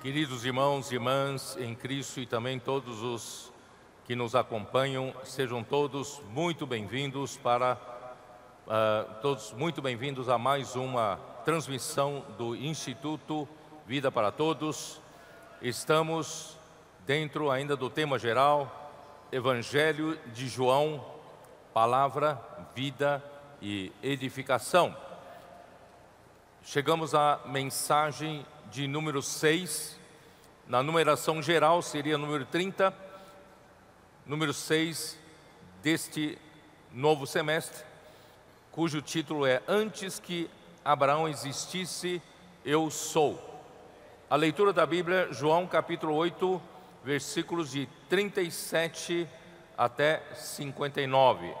Queridos irmãos e irmãs em Cristo e também todos os que nos acompanham, sejam todos muito bem-vindos a mais uma transmissão do Instituto Vida para Todos. Estamos dentro ainda do tema geral, Evangelho de João, Palavra, Vida e Edificação. Chegamos à mensagem de número 6, na numeração geral seria número 30, número 6 deste novo semestre, cujo título é Antes que Abraão existisse, eu sou. A leitura da Bíblia, João capítulo 8, versículos de 37 até 59.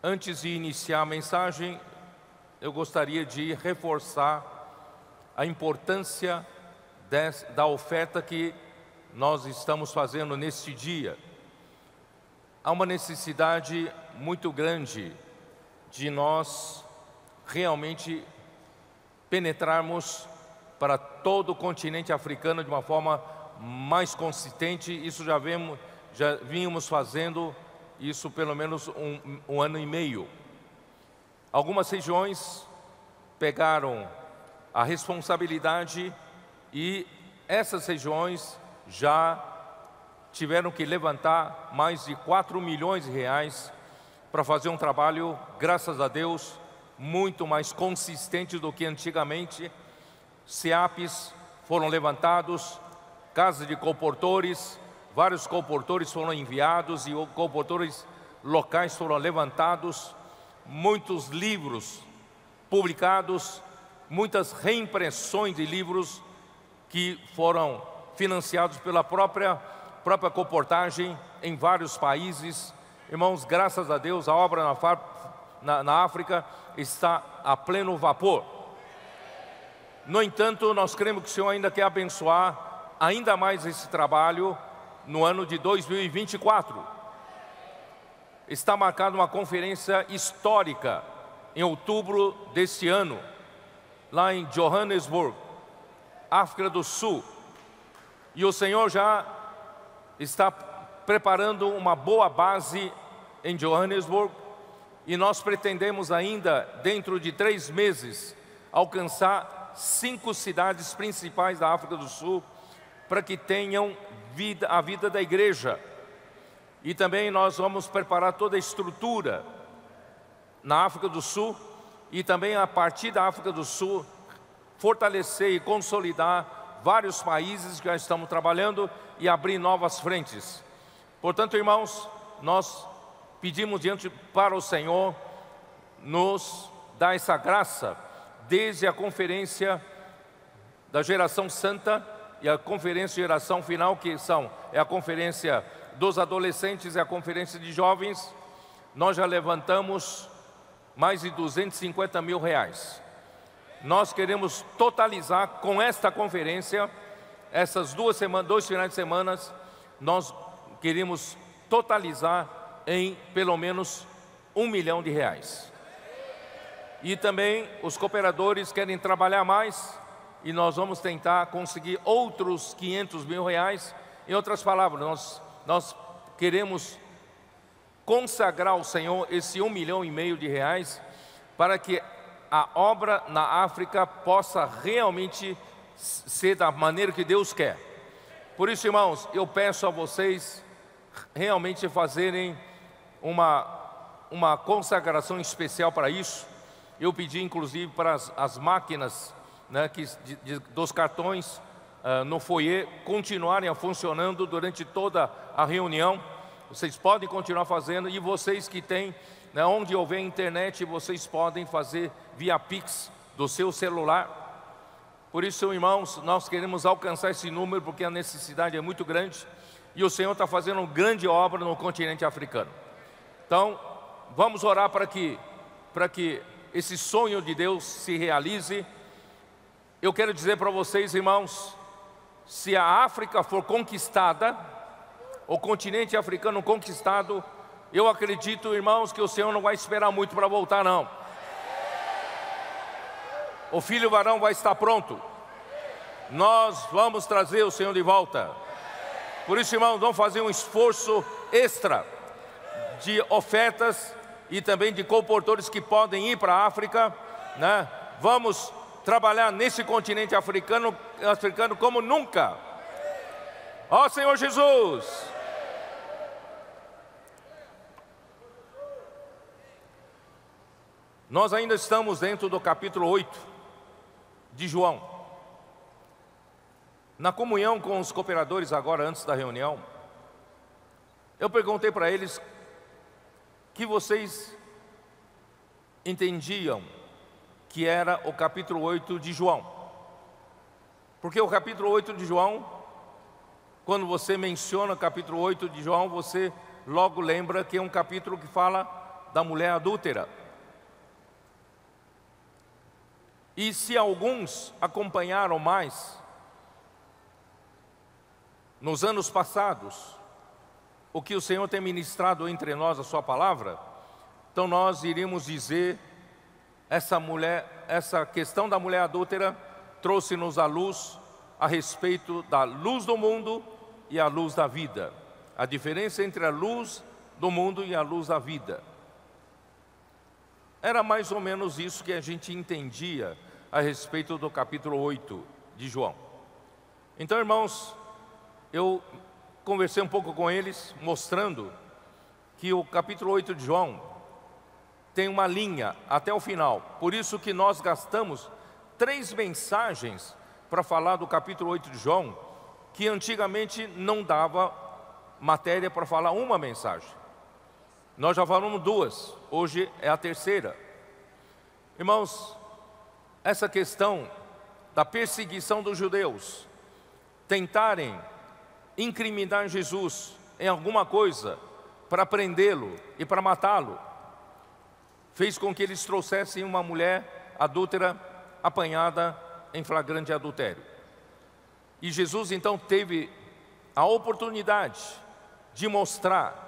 Antes de iniciar a mensagem, eu gostaria de reforçar a importância da oferta que nós estamos fazendo neste dia. Há uma necessidade muito grande de nós realmente penetrarmos para todo o continente africano de uma forma mais consistente. Isso já vínhamos fazendo isso pelo menos um ano e meio. Algumas regiões pegaram a responsabilidade e essas regiões já tiveram que levantar mais de 4 milhões de reais para fazer um trabalho, graças a Deus, muito mais consistente do que antigamente. SEAPs foram levantados, casas de comportores, vários comportores foram enviados e comportores locais foram levantados, muitos livros publicados, muitas reimpressões de livros que foram financiados pela própria comportagem em vários países. Irmãos, graças a Deus, a obra na África está a pleno vapor. No entanto, nós cremos que o Senhor ainda quer abençoar ainda mais esse trabalho no ano de 2024. Está marcada uma conferência histórica em outubro deste ano, lá em Johannesburg, África do Sul. E o Senhor já está preparando uma boa base em Johannesburg e nós pretendemos ainda, dentro de 3 meses, alcançar 5 cidades principais da África do Sul para que tenham a vida da igreja. E também nós vamos preparar toda a estrutura na África do Sul e também a partir da África do Sul fortalecer e consolidar vários países que já estamos trabalhando e abrir novas frentes. Portanto, irmãos, nós pedimos diante para o Senhor nos dar essa graça, desde a conferência da geração santa e a conferência de geração final, que é a conferência dos adolescentes e a conferência de jovens. Nós já levantamos mais de 250 mil reais. Nós queremos totalizar com esta conferência, essas 2 finais de semana, nós queremos totalizar em pelo menos 1 milhão de reais. E também os cooperadores querem trabalhar mais e nós vamos tentar conseguir outros 500 mil reais. Em outras palavras, nós queremos consagrar ao Senhor esse 1,5 milhão de reais para que a obra na África possa realmente ser da maneira que Deus quer. Por isso, irmãos, eu peço a vocês realmente fazerem uma consagração especial para isso. Eu pedi inclusive para as máquinas, né, dos cartões no foyer continuarem funcionando durante toda a reunião. Vocês podem continuar fazendo e vocês que têm, né, onde houver internet, vocês podem fazer via Pix do seu celular. Por isso, irmãos, nós queremos alcançar esse número porque a necessidade é muito grande e o Senhor está fazendo uma grande obra no continente africano. Então, vamos orar para que esse sonho de Deus se realize. Eu quero dizer para vocês, irmãos, se a África for conquistada, o continente africano conquistado, eu acredito, irmãos, que o Senhor não vai esperar muito para voltar, não. O filho varão vai estar pronto. nós vamos trazer o Senhor de volta. Por isso, irmãos, vamos fazer um esforço extra de ofertas e também de comportores que podem ir para a África, né? Vamos trabalhar nesse continente africano como nunca. Ó Senhor Jesus! Nós ainda estamos dentro do capítulo 8 de João. Na comunhão com os cooperadores agora, antes da reunião, eu perguntei para eles que vocês entendiam que era o capítulo 8 de João. Porque o capítulo 8 de João, quando você menciona o capítulo 8 de João, você logo lembra que é um capítulo que fala da mulher adúltera. E se alguns acompanharam mais, nos anos passados, o que o Senhor tem ministrado entre nós, a sua palavra, então nós iríamos dizer, essa questão da mulher adúltera trouxe-nos a luz a respeito da luz do mundo e a luz da vida. A diferença entre a luz do mundo e a luz da vida. Era mais ou menos isso que a gente entendia a respeito do capítulo 8 de João. Então, irmãos, eu conversei um pouco com eles, mostrando que o capítulo 8 de João tem uma linha até o final. Por isso que nós gastamos 3 mensagens para falar do capítulo 8 de João, que antigamente não dava matéria para falar uma mensagem. Nós já falamos 2, hoje é a 3ª. Irmãos, essa questão da perseguição dos judeus, tentarem incriminar Jesus em alguma coisa para prendê-lo e para matá-lo, fez com que eles trouxessem uma mulher adúltera apanhada em flagrante adultério. E Jesus então teve a oportunidade de mostrar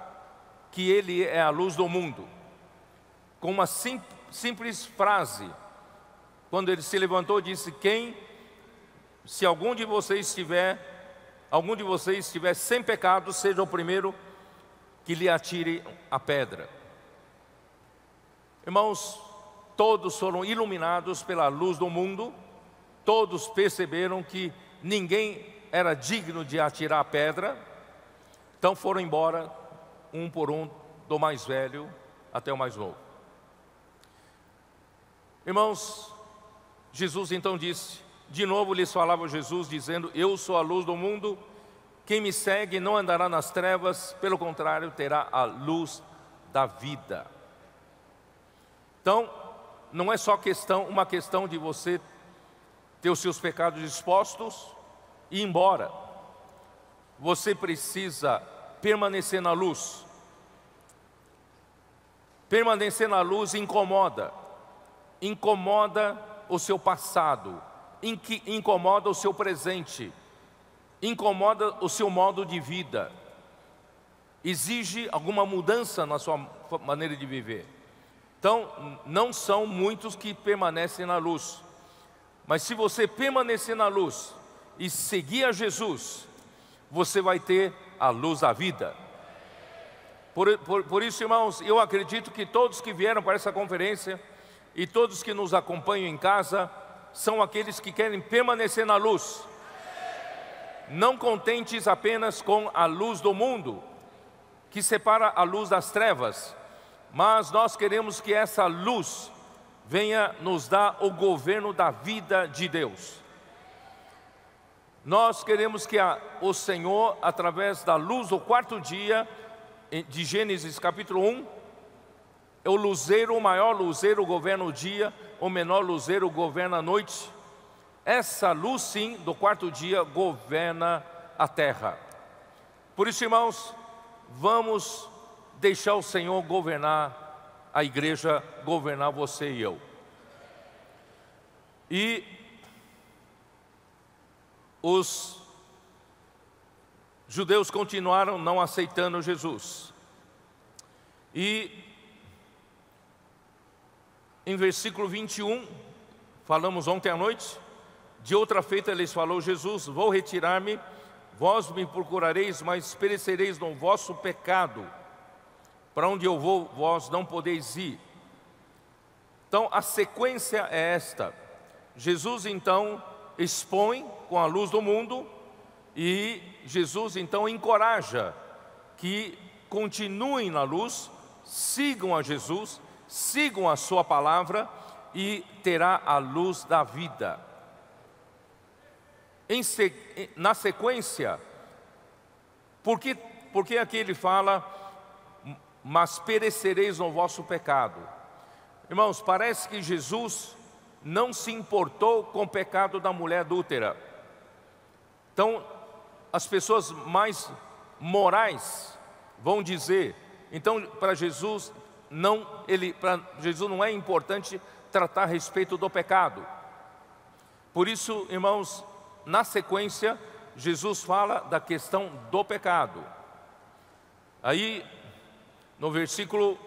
que Ele é a luz do mundo, com uma simples frase. Quando Ele se levantou, disse: se algum de vocês estiver sem pecado, seja o primeiro que lhe atire a pedra. Irmãos, todos foram iluminados pela luz do mundo, todos perceberam que ninguém era digno de atirar a pedra, então foram embora, um por um, do mais velho até o mais novo. Irmãos, Jesus então disse, de novo lhes falava Jesus, dizendo: eu sou a luz do mundo, quem me segue não andará nas trevas, pelo contrário, terá a luz da vida. Então, não é só uma questão de você ter os seus pecados expostos e ir embora. Você precisa permanecer na luz. Permanecer na luz incomoda o seu passado, incomoda o seu presente, incomoda o seu modo de vida, exige alguma mudança na sua maneira de viver. Então, não são muitos que permanecem na luz, mas se você permanecer na luz e seguir a Jesus, você vai ter a luz da vida. Por isso, irmãos, eu acredito que todos que vieram para essa conferência e todos que nos acompanham em casa são aqueles que querem permanecer na luz. Não contentes apenas com a luz do mundo, que separa a luz das trevas, mas nós queremos que essa luz venha nos dar o governo da vida de Deus. Nós queremos que o Senhor, através da luz do 4º dia de Gênesis capítulo 1, o luzeiro, o maior luzeiro governa o dia, o menor luzeiro governa a noite. Essa luz sim, do 4º dia, governa a terra. Por isso, irmãos, vamos deixar o Senhor governar a igreja, governar você e eu. E os judeus continuaram não aceitando Jesus. E em versículo 21, falamos ontem à noite, De outra feita lhes falou Jesus: vou retirar-me, vós me procurareis, mas perecereis no vosso pecado. Para onde eu vou, vós não podeis ir. Então a sequência é esta. Jesus então expõe com a luz do mundo, e Jesus então encoraja que continuem na luz, sigam a Jesus, sigam a sua palavra, e terá a luz da vida. Na sequência, por que aqui ele fala, mas perecereis no vosso pecado? Irmãos, parece que Jesus não se importou com o pecado da mulher adúltera. Então, as pessoas mais morais vão dizer, então para Jesus não é importante tratar a respeito do pecado. Por isso, irmãos, na sequência, Jesus fala da questão do pecado. Aí, no versículo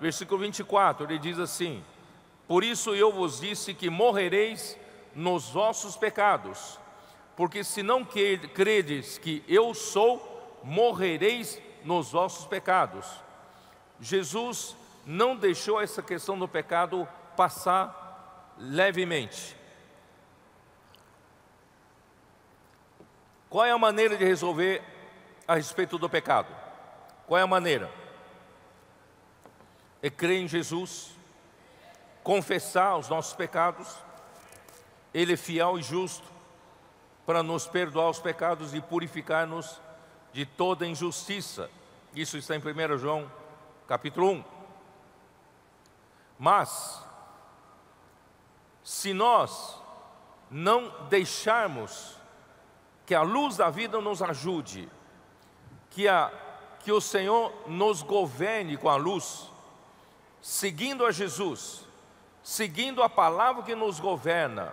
24, ele diz assim: por isso eu vos disse que morrereis nos vossos pecados, porque se não credes que eu sou, morrereis nos vossos pecados. Jesus não deixou essa questão do pecado passar levemente. Qual é a maneira de resolver a respeito do pecado? Qual é a maneira? É crer em Jesus, confessar os nossos pecados. Ele é fiel e justo para nos perdoar os pecados e purificar-nos de toda injustiça. Isso está em 1 João capítulo 1. Mas, se nós não deixarmos que a luz da vida nos ajude, que o Senhor nos governe com a luz, seguindo a Jesus, seguindo a palavra que nos governa,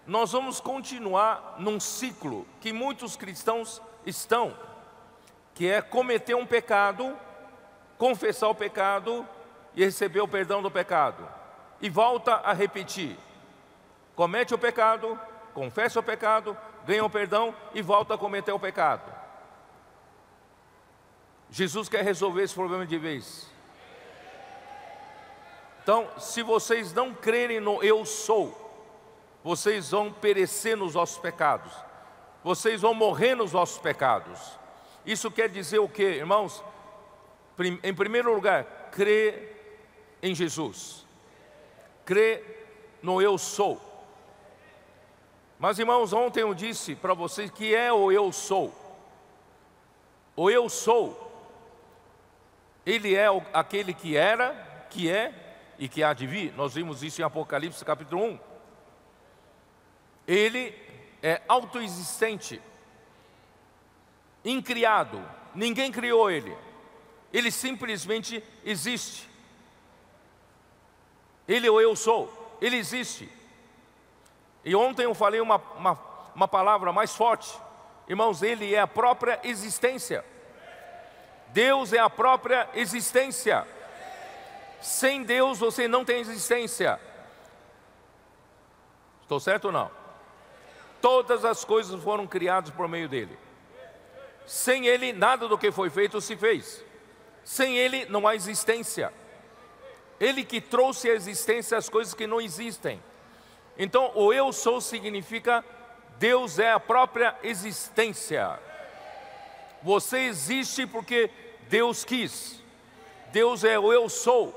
nós vamos continuar num ciclo que muitos cristãos estão, que é cometer um pecado, confessar o pecado e receber o perdão do pecado, e volta a repetir. Comete o pecado, confessa o pecado, ganha o perdão e volta a cometer o pecado. Jesus quer resolver esse problema de vez. Então, se vocês não crerem no eu sou, vocês vão perecer nos vossos pecados, vocês vão morrer nos vossos pecados. Isso quer dizer o quê, irmãos? Em primeiro lugar, crer em Jesus, crer no eu sou. Mas, irmãos, ontem eu disse para vocês que é o eu sou. O eu sou, ele é aquele que era, que é e que há de vir. Nós vimos isso em Apocalipse capítulo 1. Ele é autoexistente, incriado, ninguém criou ele. Ele simplesmente existe. Ele é o eu sou, ele existe. E ontem eu falei uma palavra mais forte. Irmãos, ele é a própria existência. Deus é a própria existência. Sem Deus você não tem existência. Estou certo ou não? Todas as coisas foram criadas por meio dele. Sem ele, nada do que foi feito se fez. Sem ele, não há existência. Ele que trouxe à existência as coisas que não existem. Então, o eu sou significa Deus é a própria existência. Você existe porque Deus quis. Deus é o eu sou.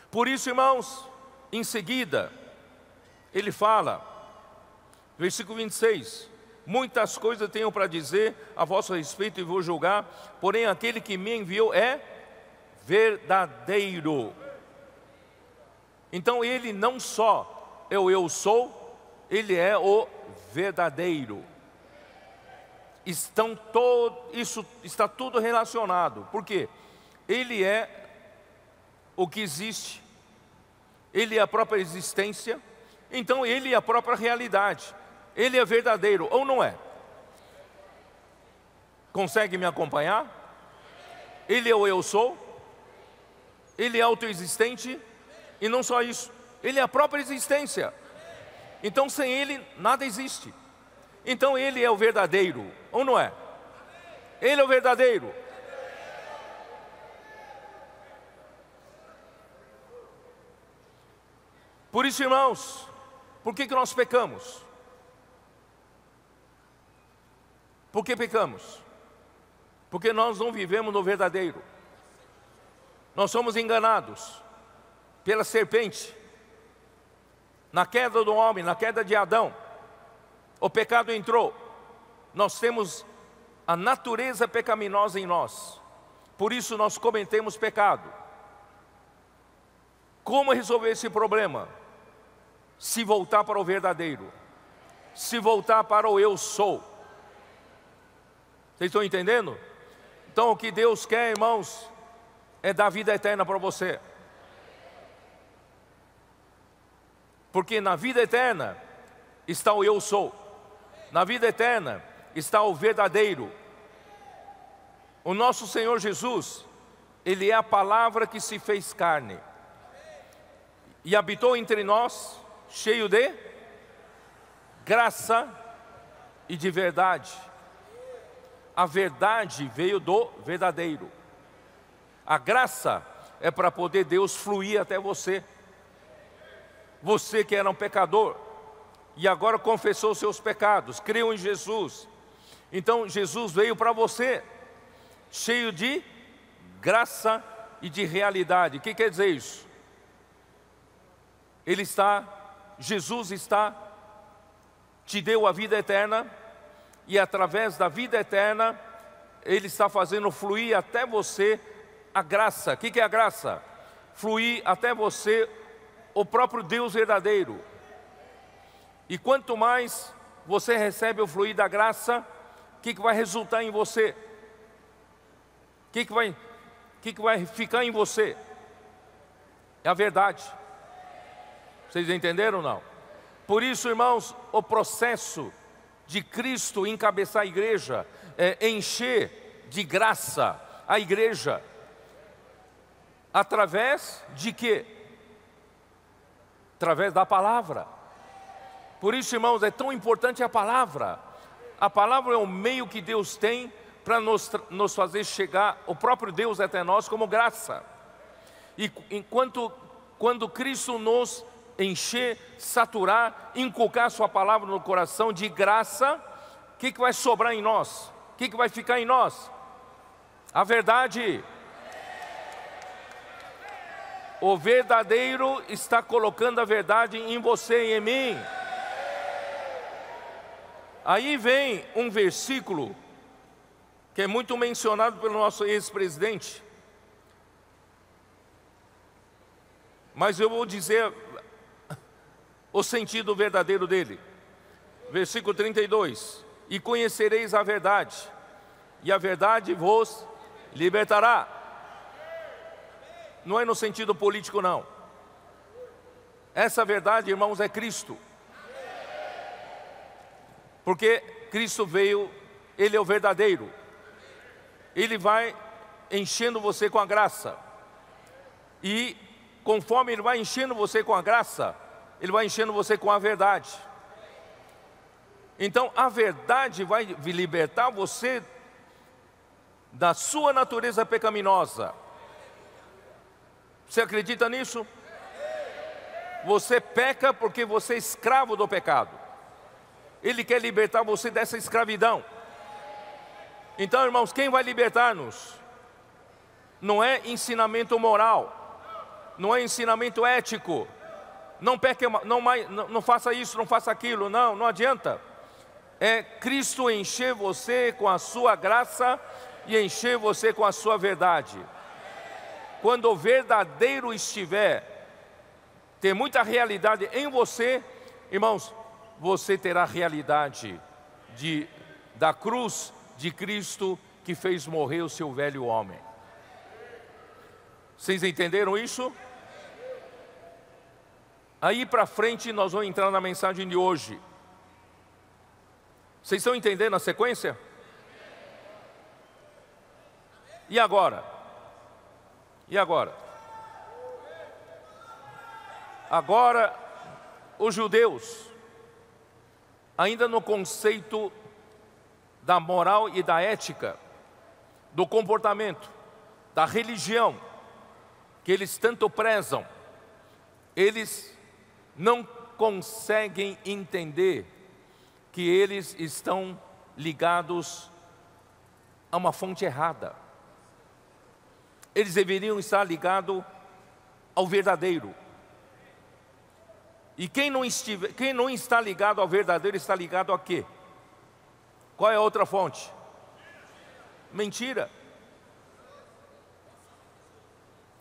Por isso, irmãos, em seguida, ele fala, versículo 26, muitas coisas tenho para dizer a vosso respeito e vou julgar, porém aquele que me enviou é verdadeiro. Então ele não só é o eu sou, ele é o verdadeiro. Isso está tudo relacionado. Por quê? Ele é o que existe, ele é a própria existência, então ele é a própria realidade. Ele é verdadeiro ou não é? Consegue me acompanhar? Ele é o eu sou, ele é autoexistente, e não só isso, Ele é a própria existência. Então sem Ele nada existe. Então Ele é o verdadeiro, ou não é? Ele é o verdadeiro. Por isso, irmãos, por que nós pecamos? Por que pecamos? Porque nós não vivemos no verdadeiro. Nós somos enganados pela serpente. Na queda do homem, na queda de Adão, o pecado entrou. Nós temos a natureza pecaminosa em nós. Por isso nós cometemos pecado. Como resolver esse problema? Se voltar para o verdadeiro. Se voltar para o eu sou. Vocês estão entendendo? Então o que Deus quer, irmãos, é dar vida eterna para você. Porque na vida eterna está o eu sou. Na vida eterna está o verdadeiro. O nosso Senhor Jesus, Ele é a palavra que se fez carne e habitou entre nós, cheio de graça e de verdade. A verdade veio do verdadeiro. A graça é para poder Deus fluir até você. Você que era um pecador e agora confessou seus pecados, creu em Jesus. Então Jesus veio para você, cheio de graça e de realidade. O que quer dizer isso? Jesus te deu a vida eterna, e através da vida eterna, Ele está fazendo fluir até você a graça. O que é a graça? Fluir até você o próprio Deus verdadeiro. E quanto mais você recebe o fluir da graça, o que vai resultar em você? O que vai ficar em você? É a verdade. Vocês entenderam ou não? Por isso, irmãos, o processo de Cristo encabeçar a igreja é encher de graça a igreja. Através de quê? Através da palavra. Por isso, irmãos, é tão importante a palavra. A palavra é o meio que Deus tem para nos fazer chegar, o próprio Deus até nós como graça. E quando Cristo nos encher, saturar, inculcar sua palavra no coração de graça, o que vai sobrar em nós? O que vai ficar em nós? A verdade. O verdadeiro está colocando a verdade em você e em mim. Aí vem um versículo que é muito mencionado pelo nosso ex-presidente. Mas eu vou dizer o sentido verdadeiro dele. Versículo 32. E conhecereis a verdade, e a verdade vos libertará. Não é no sentido político, não. Essa verdade, irmãos, é Cristo. Porque Cristo veio, Ele é o verdadeiro. Ele vai enchendo você com a graça. E conforme Ele vai enchendo você com a graça, Ele vai enchendo você com a verdade. Então a verdade vai libertar você da sua natureza pecaminosa. Você acredita nisso? Você peca porque você é escravo do pecado. Ele quer libertar você dessa escravidão. Então, irmãos, quem vai libertar-nos? Não é ensinamento moral, não é ensinamento ético. Não peque, não faça isso, não faça aquilo. Não adianta. É Cristo encher você com a sua graça e encher você com a sua verdade. Quando o verdadeiro estiver, ter muita realidade em você, irmãos, você terá a realidade da cruz de Cristo que fez morrer o seu velho homem. Vocês entenderam isso? Aí para frente nós vamos entrar na mensagem de hoje. Vocês estão entendendo a sequência? E agora? E agora? Agora, os judeus, ainda no conceito da moral e da ética, do comportamento, da religião, que eles tanto prezam, eles não conseguem entender que eles estão ligados a uma fonte errada. Eles deveriam estar ligados ao verdadeiro. E quem não está ligado ao verdadeiro está ligado a quê? Qual é a outra fonte? Mentira.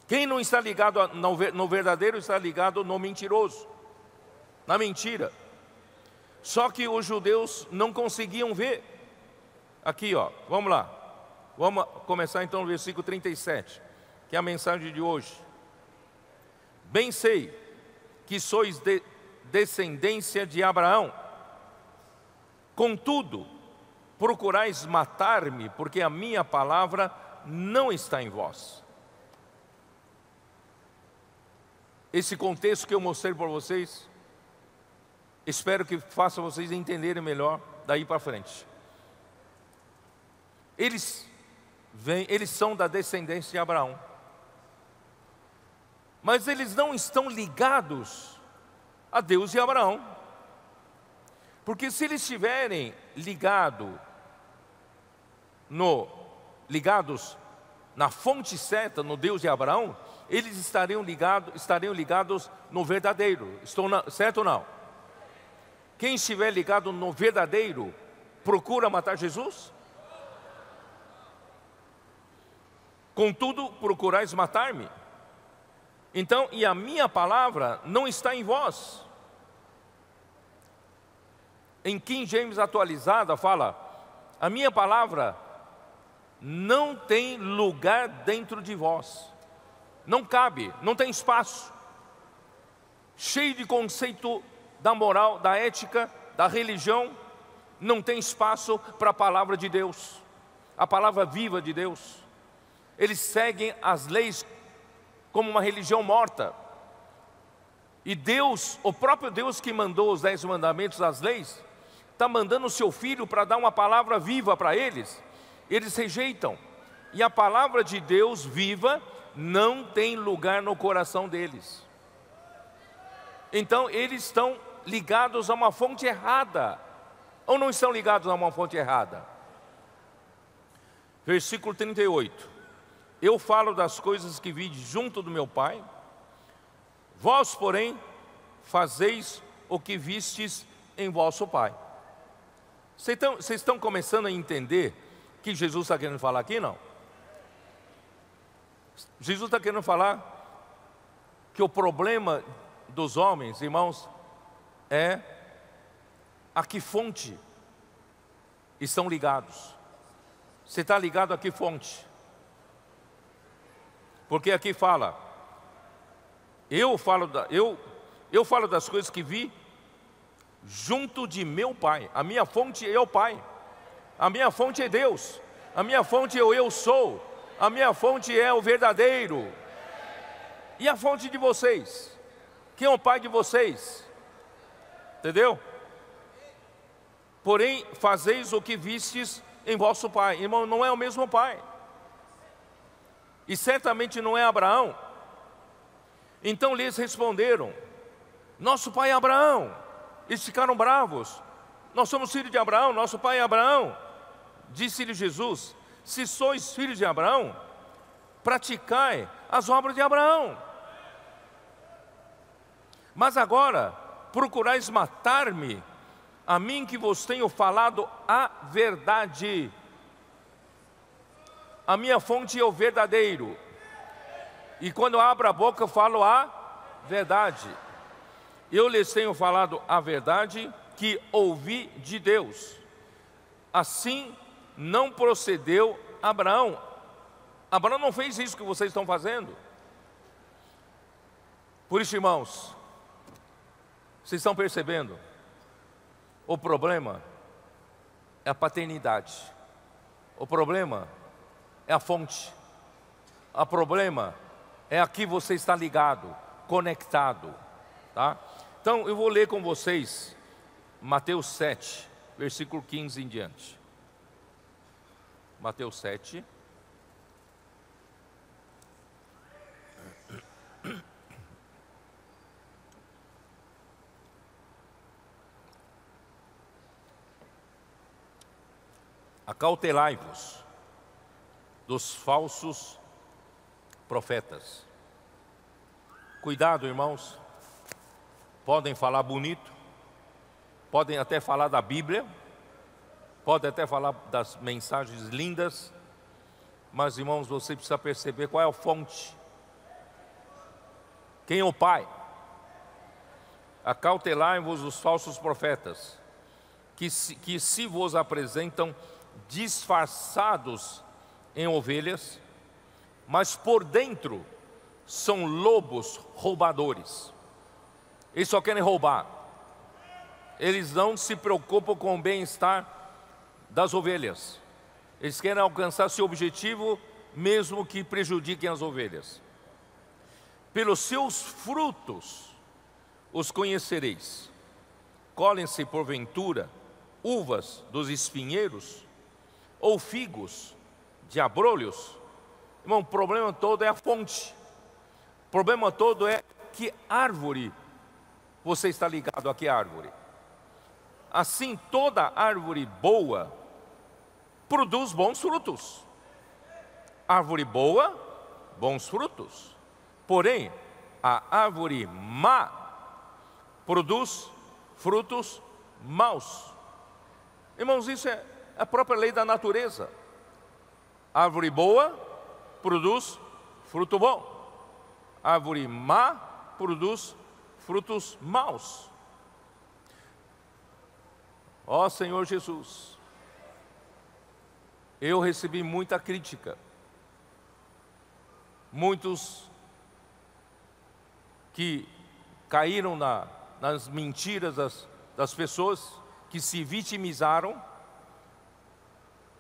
Quem não está ligado no verdadeiro está ligado no mentiroso, na mentira. Só que os judeus não conseguiam ver. Aqui, ó, vamos lá. Vamos começar então no versículo 37, que é a mensagem de hoje. Bem sei que sois descendência de Abraão. Contudo, procurais matar-me, porque a minha palavra não está em vós. Esse contexto que eu mostrei para vocês, espero que faça vocês entenderem melhor daí para frente. Eles são da descendência de Abraão, mas eles não estão ligados a Deus e Abraão, porque se eles estiverem ligados na fonte certa, no Deus de Abraão, eles estariam ligados no verdadeiro. Certo ou não? Quem estiver ligado no verdadeiro, procura matar Jesus? Contudo, procurais matar-me. Então, e a minha palavra não está em vós. Em King James atualizada fala: a minha palavra não tem lugar dentro de vós. Não cabe, não tem espaço. Cheio de conceito da moral, da ética, da religião, não tem espaço para a palavra de Deus, a palavra viva de Deus. Eles seguem as leis como uma religião morta. E Deus, o próprio Deus que mandou os 10 mandamentos, as leis, está mandando o seu Filho para dar uma palavra viva para eles. Eles rejeitam. E a palavra de Deus viva não tem lugar no coração deles. Então eles estão ligados a uma fonte errada. Ou não estão ligados a uma fonte errada? Versículo 38. Eu falo das coisas que vi junto do meu Pai, vós, porém, fazeis o que vistes em vosso Pai. Vocês estão começando a entender que Jesus está querendo falar aqui, não? Jesus está querendo falar que o problema dos homens, irmãos, é a que fonte estão ligados. Você está ligado a que fonte? Porque aqui fala, eu falo das coisas que vi junto de meu Pai. A minha fonte é o Pai. A minha fonte é Deus. A minha fonte é o eu sou. A minha fonte é o verdadeiro. E a fonte de vocês? Quem é o Pai de vocês? Entendeu? Porém, fazeis o que vistes em vosso Pai. Irmão, não é o mesmo Pai. E certamente não é Abraão. Então lhes responderam: nosso pai é Abraão. Eles ficaram bravos. Nós somos filhos de Abraão, nosso pai é Abraão. Disse-lhe Jesus: se sois filhos de Abraão, praticai as obras de Abraão. Mas agora procurais matar-me, a mim que vos tenho falado a verdade. A minha fonte é o verdadeiro. E quando eu abro a boca eu falo a verdade. Eu lhes tenho falado a verdade que ouvi de Deus. Assim não procedeu Abraão. Abraão não fez isso que vocês estão fazendo. Por isso, irmãos, vocês estão percebendo? O problema é a paternidade. O problema é a fonte. O problema é a que você está ligado, conectado. tá? Então eu vou ler com vocês Mateus 7, versículo 15 em diante. Mateus 7. Acautelai-vos dos falsos profetas. Cuidado, irmãos. Podem falar bonito, podem até falar da Bíblia, podem até falar das mensagens lindas, mas, irmãos, você precisa perceber qual é a fonte. Quem é o Pai? Acautelai-vos dos falsos profetas, que se vos apresentam disfarçados em ovelhas, mas por dentro são lobos roubadores. Eles só querem roubar. Eles não se preocupam com o bem-estar das ovelhas. Eles querem alcançar seu objetivo, mesmo que prejudiquem as ovelhas. Pelos seus frutos os conhecereis. Colhem-se porventura uvas dos espinheiros ou figos de abrolhos? Irmão, o problema todo é a fonte. O problema todo é que árvore você está ligado a que árvore. Assim, toda árvore boa produz bons frutos. Árvore boa, bons frutos. Porém, a árvore má produz frutos maus. Irmãos, isso é a própria lei da natureza. Árvore boa produz fruto bom. Árvore má produz frutos maus. Ó Senhor Jesus, eu recebi muita crítica. Muitos que caíram nas mentiras das pessoas, que se vitimizaram,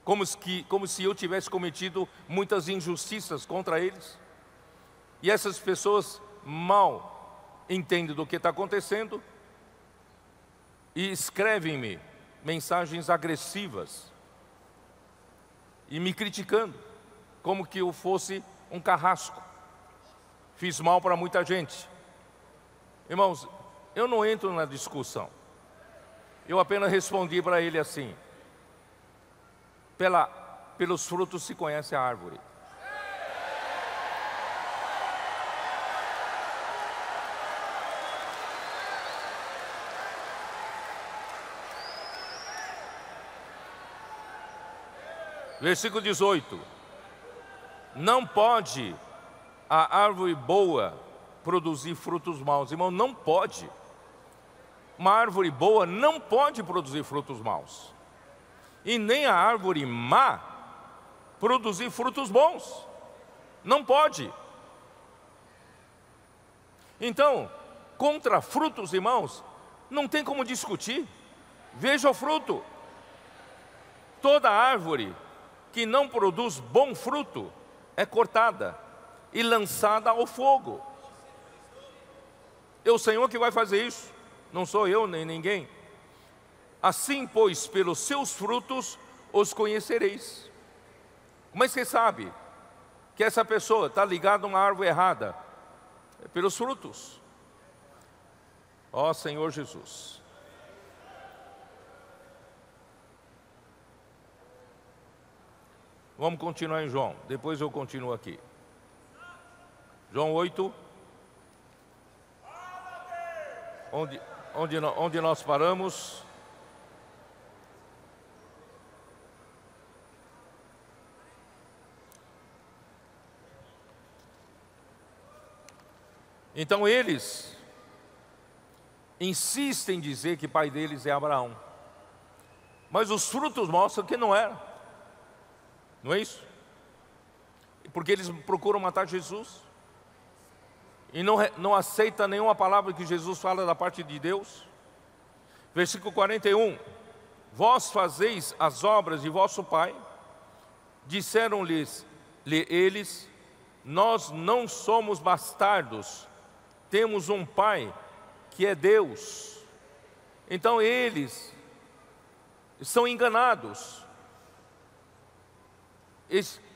como se eu tivesse cometido muitas injustiças contra eles. E essas pessoas mal entendem do que está acontecendo e escrevem-me mensagens agressivas e me criticando, como que eu fosse um carrasco. Fiz mal para muita gente. Irmãos, eu não entro na discussão. Eu apenas respondi para ele assim: pelos frutos se conhece a árvore. Versículo 18. Não pode a árvore boa produzir frutos maus. Irmão, não pode. Uma árvore boa não pode produzir frutos maus. E nem a árvore má produzir frutos bons. Não pode. Então, contra frutos, irmãos, não tem como discutir. Veja o fruto. Toda árvore que não produz bom fruto é cortada e lançada ao fogo. É o Senhor que vai fazer isso, não sou eu nem ninguém. Assim, pois, pelos seus frutos os conhecereis. Como é que você sabe que essa pessoa está ligada a uma árvore errada? É pelos frutos. Ó Senhor Jesus. Vamos continuar em João, depois eu continuo aqui. João 8. Onde nós paramos? Então eles insistem em dizer que pai deles é Abraão, mas os frutos mostram que não era. Não é isso? Porque eles procuram matar Jesus e não aceita nenhuma palavra que Jesus fala da parte de Deus. Versículo 41. Vós fazeis as obras de vosso pai. Disseram-lhes eles: nós não somos bastardos, temos um pai que é Deus. Então eles são enganados,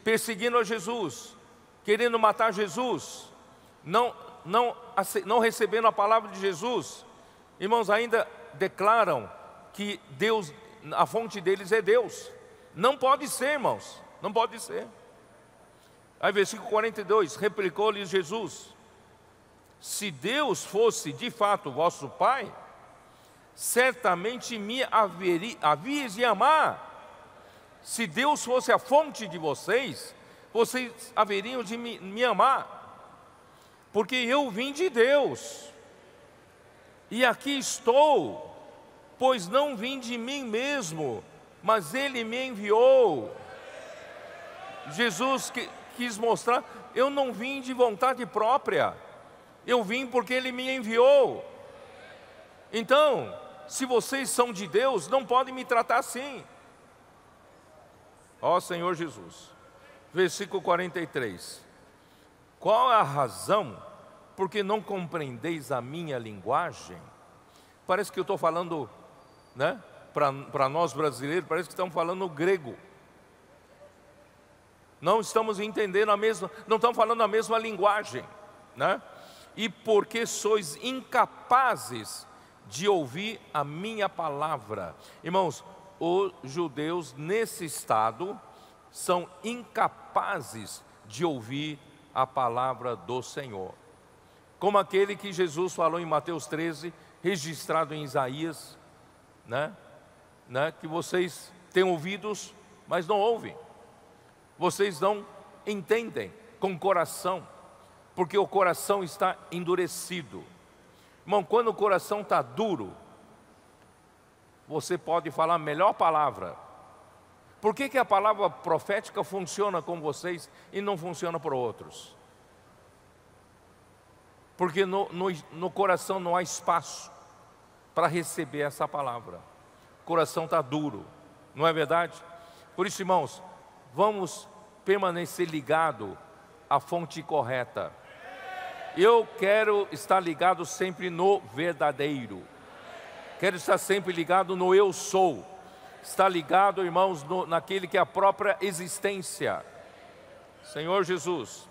perseguindo a Jesus, querendo matar Jesus, não recebendo a palavra de Jesus. Irmãos, ainda declaram que Deus, a fonte deles é Deus. Não pode ser, irmãos, não pode ser. Aí versículo 42, replicou-lhes Jesus: se Deus fosse de fato vosso Pai, certamente me havíeis de amar. Se Deus fosse a fonte de vocês, vocês haveriam de me amar, porque eu vim de Deus, e aqui estou, pois não vim de mim mesmo, mas Ele me enviou. Jesus quis mostrar: eu não vim de vontade própria, eu vim porque Ele me enviou. Então, se vocês são de Deus, não podem me tratar assim. Ó Senhor Jesus. Versículo 43. Qual é a razão porque não compreendeis a minha linguagem? Parece que eu estou falando, né? Para nós brasileiros, parece que estamos falando grego. Não estamos entendendo não estamos falando a mesma linguagem, né? E porque sois incapazes de ouvir a minha palavra. Irmãos, os judeus nesse estado são incapazes de ouvir a palavra do Senhor. Como aquele que Jesus falou em Mateus 13, registrado em Isaías, né? Que vocês têm ouvidos, mas não ouvem. Vocês não entendem com o coração, porque o coração está endurecido. Irmão, quando o coração está duro, você pode falar a melhor palavra. Por que a palavra profética funciona com vocês e não funciona para outros? Porque no coração não há espaço para receber essa palavra. O coração está duro, não é verdade? Por isso, irmãos, vamos permanecer ligado à fonte correta. Eu quero estar ligado sempre no verdadeiro. Quero estar sempre ligado no eu sou. Estar ligado, irmãos, naquele que é a própria existência. Senhor Jesus.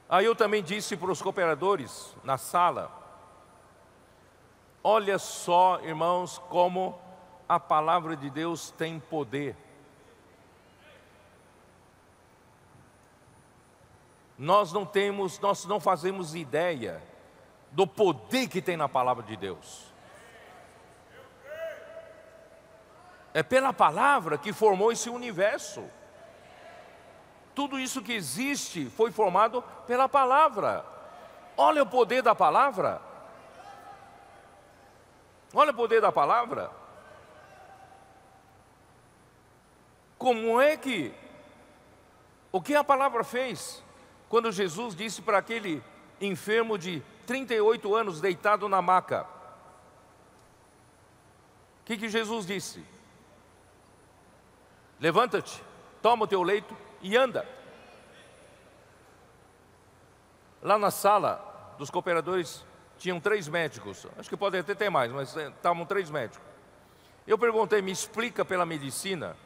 Aí eu também disse para os cooperadores na sala: olha só, irmãos, como a palavra de Deus tem poder. Nós não fazemos ideia do poder que tem na palavra de Deus. É pela palavra que formou esse universo. Tudo isso que existe foi formado pela palavra. Olha o poder da palavra. Olha o poder da palavra. Como é que... O que a palavra fez? Quando Jesus disse para aquele enfermo de 38 anos deitado na maca. O que Jesus disse? Levanta-te, toma o teu leito e anda. Lá na sala dos cooperadores tinham 3 médicos. Acho que podem até ter mais, mas estavam 3 médicos. Eu perguntei: me explica pela medicina,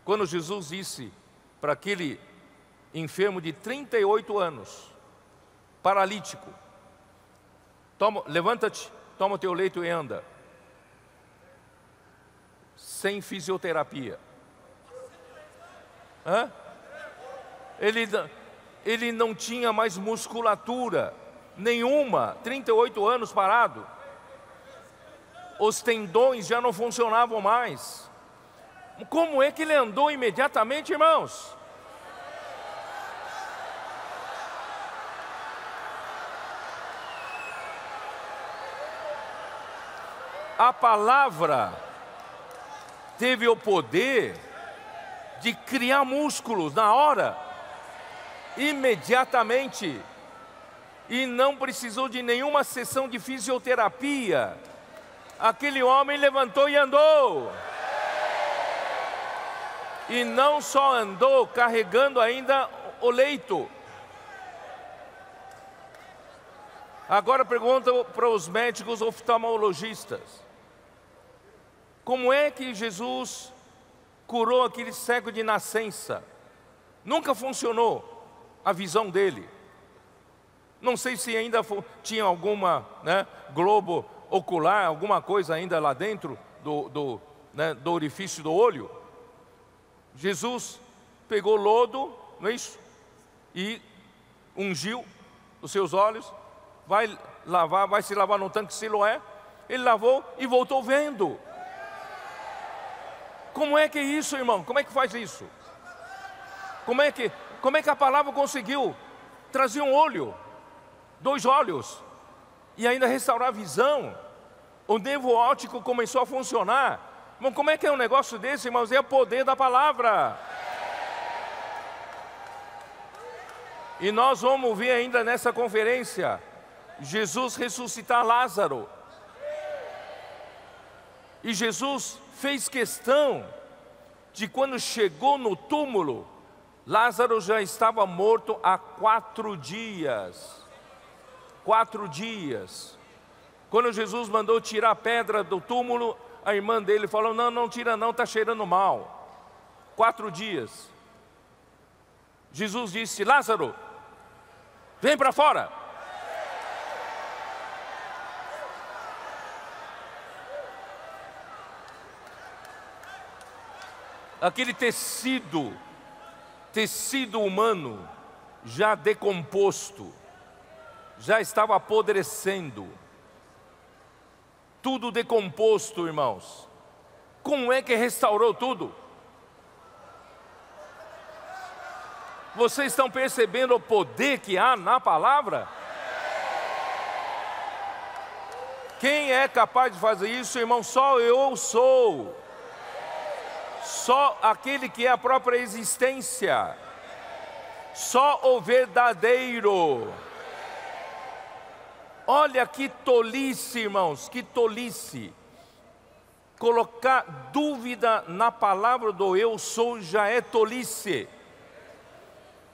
quando Jesus disse para aquele enfermo de 38 anos, paralítico: levanta-te, toma o teu leito e anda. Sem fisioterapia. Ele não tinha mais musculatura nenhuma, 38 anos parado. Os tendões já não funcionavam mais. Como é que ele andou imediatamente, irmãos? A palavra teve o poder de criar músculos na hora, imediatamente, e não precisou de nenhuma sessão de fisioterapia. Aquele homem levantou e andou. E não só andou, carregando ainda o leito. Agora pergunta para os médicos oftalmologistas: como é que Jesus curou aquele cego de nascença? Nunca funcionou a visão dele. Não sei se ainda tinha alguma globo ocular, alguma coisa ainda lá dentro do orifício do olho. Jesus pegou lodo, não é isso? E ungiu os seus olhos, vai se lavar no tanque Siloé. Ele lavou e voltou vendo. Como é que é isso, irmão? Como é que faz isso? Como é que a palavra conseguiu trazer um olho, 2 olhos, e ainda restaurar a visão? O nervo óptico começou a funcionar. Irmão, como é que é um negócio desse, irmãos? É o poder da palavra. E nós vamos ver ainda nessa conferência Jesus ressuscitar Lázaro. E Jesus fez questão de, quando chegou no túmulo, Lázaro já estava morto há 4 dias. 4 dias. Quando Jesus mandou tirar a pedra do túmulo, a irmã dele falou: não tira não, está cheirando mal. 4 dias. Jesus disse: Lázaro, vem para fora. Aquele tecido humano já decomposto, já estava apodrecendo, tudo decomposto, irmãos. Como é que restaurou tudo? Vocês estão percebendo o poder que há na palavra? Quem é capaz de fazer isso, irmão? Só eu sou. Só aquele que é a própria existência. Só o verdadeiro. Olha que tolice, irmãos, que tolice. Colocar dúvida na palavra do eu sou já é tolice.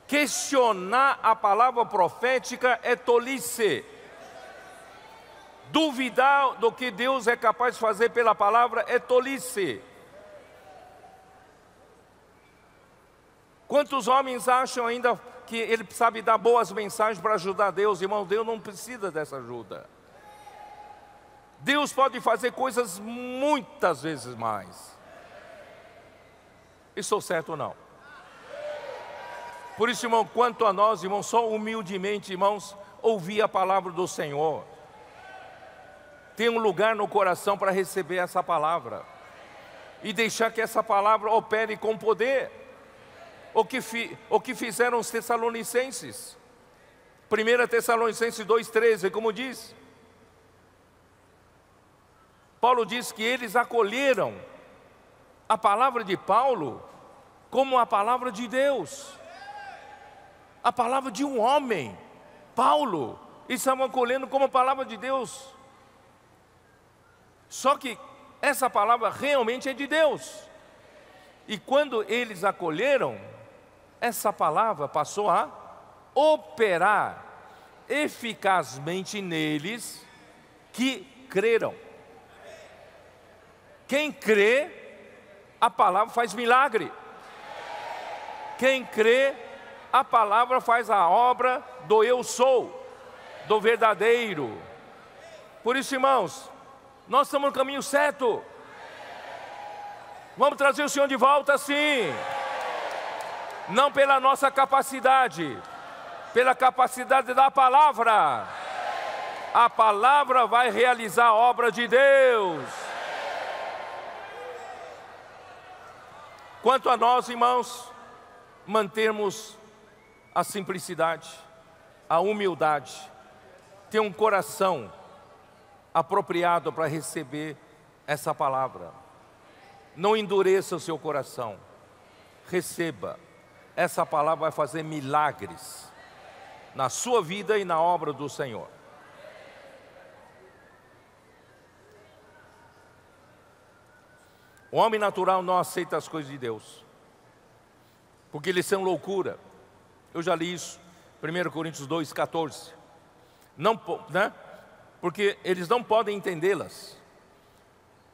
Questionar a palavra profética é tolice. Duvidar do que Deus é capaz de fazer pela palavra é tolice. Quantos homens acham ainda que ele sabe dar boas mensagens para ajudar Deus? Irmão, Deus não precisa dessa ajuda. Deus pode fazer coisas muitas vezes mais. Estou certo ou não? Por isso, irmão, quanto a nós, irmão, só humildemente, irmãos, ouvir a palavra do Senhor. Tem um lugar no coração para receber essa palavra. E deixar que essa palavra opere com poder. O que fizeram os tessalonicenses. 1 Tessalonicenses 2,13, como diz. Paulo diz que eles acolheram a palavra de Paulo como a palavra de Deus. A palavra de um homem, Paulo, eles estavam acolhendo como a palavra de Deus. Só que essa palavra realmente é de Deus. E quando eles acolheram, essa palavra passou a operar eficazmente neles que creram. Quem crê, a palavra faz milagre. Quem crê, a palavra faz a obra do eu sou, do verdadeiro. Por isso, irmãos, nós estamos no caminho certo. Vamos trazer o Senhor de volta, sim. Não pela nossa capacidade, pela capacidade da palavra. A palavra vai realizar a obra de Deus. Quanto a nós, irmãos, mantermos a simplicidade, a humildade, ter um coração apropriado para receber essa palavra. Não endureça o seu coração. Receba. Essa palavra vai fazer milagres na sua vida e na obra do Senhor. O homem natural não aceita as coisas de Deus, porque eles são loucura. Eu já li isso, 1 Coríntios 2,14. né? Porque eles não podem entendê-las,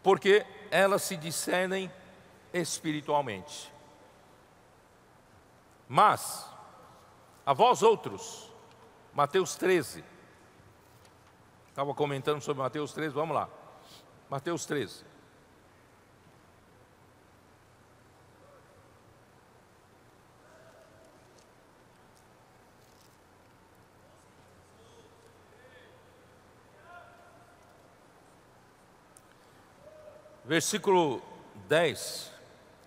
porque elas se discernem espiritualmente. Mas, a vós outros, Mateus 13, estava comentando sobre Mateus 13, vamos lá, Mateus 13. Versículo 10.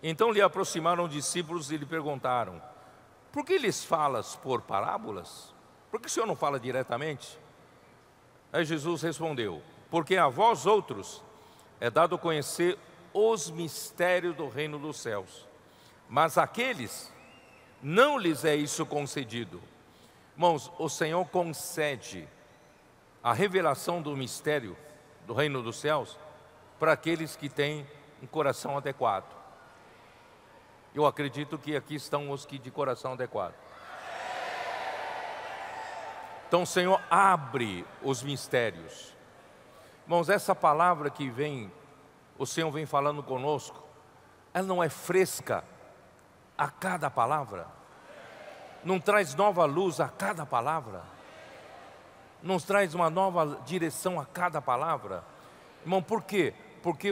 Então lhe aproximaram discípulos e lhe perguntaram: por que lhes falas por parábolas? Por que o Senhor não fala diretamente? Aí Jesus respondeu: porque a vós outros é dado conhecer os mistérios do reino dos céus, mas àqueles não lhes é isso concedido. Irmãos, o Senhor concede a revelação do mistério do reino dos céus para aqueles que têm um coração adequado. Eu acredito que aqui estão os que de coração adequado. Então o Senhor abre os mistérios. Irmãos, essa palavra que vem, o Senhor vem falando conosco, ela não é fresca a cada palavra? Não traz nova luz a cada palavra? Não traz uma nova direção a cada palavra? Irmão, por quê? Porque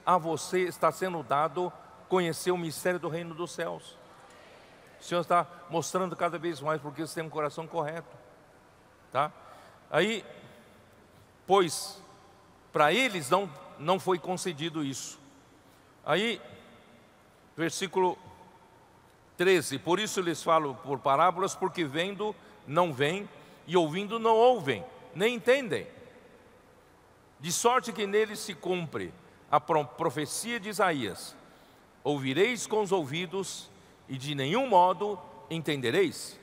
a você está sendo dado conhecer o mistério do reino dos céus. O Senhor está mostrando cada vez mais, porque você tem um coração correto, tá? Aí, pois, para eles não foi concedido isso. Aí, versículo 13, por isso lhes falo por parábolas, porque vendo não veem, e ouvindo não ouvem, nem entendem. De sorte que neles se cumpre a profecia de Isaías: ouvireis com os ouvidos e de nenhum modo entendereis,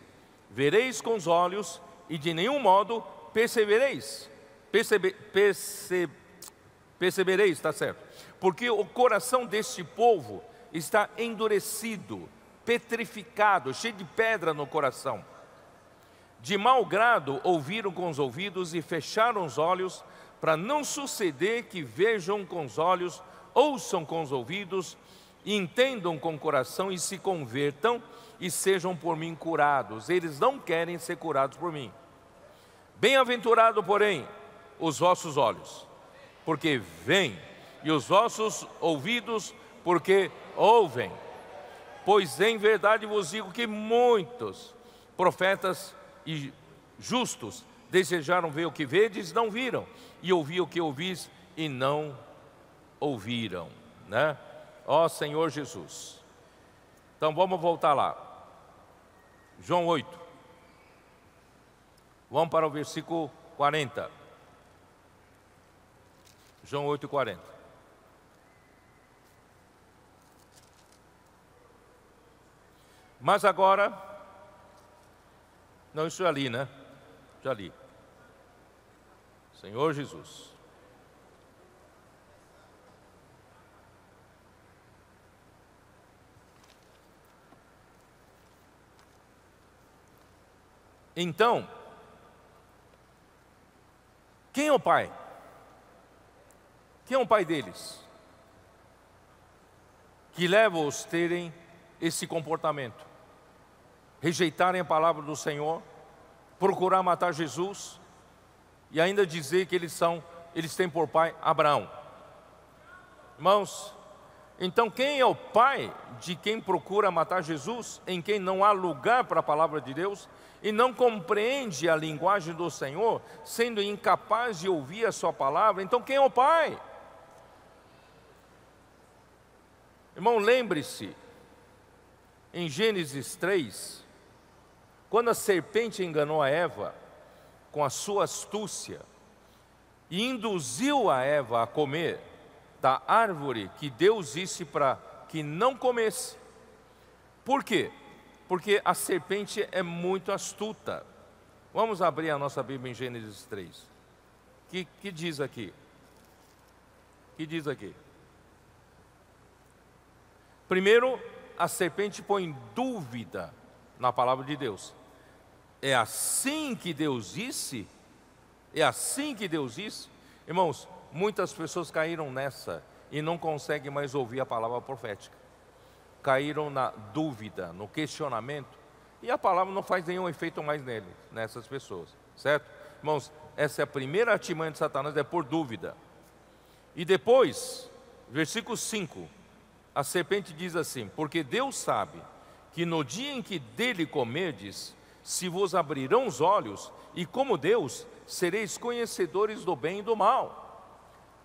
vereis com os olhos e de nenhum modo percebereis, está certo? Porque o coração deste povo está endurecido, petrificado, cheio de pedra no coração. De mau grado ouviram com os ouvidos e fecharam os olhos, para não suceder que vejam com os olhos, ouçam com os ouvidos, e entendam com o coração e se convertam e sejam por mim curados. Eles não querem ser curados por mim. Bem-aventurado, porém, os vossos olhos, porque veem, e os vossos ouvidos, porque ouvem. Pois em verdade vos digo que muitos profetas e justos desejaram ver o que vedes, não viram, e ouvir o que ouvis, e não ouviram, né? Ó Senhor Jesus. Então vamos voltar lá, João 8. Vamos para o versículo 40. João 8, 40. Mas agora, não, isso é ali, né? Já li. Senhor Jesus. Então, quem é o pai? Quem é o pai deles? Que leva-os a terem esse comportamento, rejeitarem a palavra do Senhor, procurar matar Jesus e ainda dizer que eles têm por pai Abraão. Irmãos, então quem é o pai de quem procura matar Jesus, em quem não há lugar para a palavra de Deus e não compreende a linguagem do Senhor, sendo incapaz de ouvir a sua palavra? Então quem é o pai? Irmão, lembre-se, em Gênesis 3, quando a serpente enganou a Eva com a sua astúcia e induziu a Eva a comer da árvore que Deus disse para que não comesse. Por quê? Porque a serpente é muito astuta. Vamos abrir a nossa Bíblia em Gênesis 3. Que diz aqui? Que diz aqui? Primeiro, a serpente põe dúvida na palavra de Deus. É assim que Deus disse? É assim que Deus disse. Irmãos, muitas pessoas caíram nessa e não conseguem mais ouvir a palavra profética. Caíram na dúvida, no questionamento, e a palavra não faz nenhum efeito mais nessas pessoas, certo? Irmãos, essa é a primeira artimanha de Satanás, é por dúvida. E depois, versículo 5, a serpente diz assim: porque Deus sabe que no dia em que dele comerdes, se vos abrirão os olhos, e como Deus, sereis conhecedores do bem e do mal.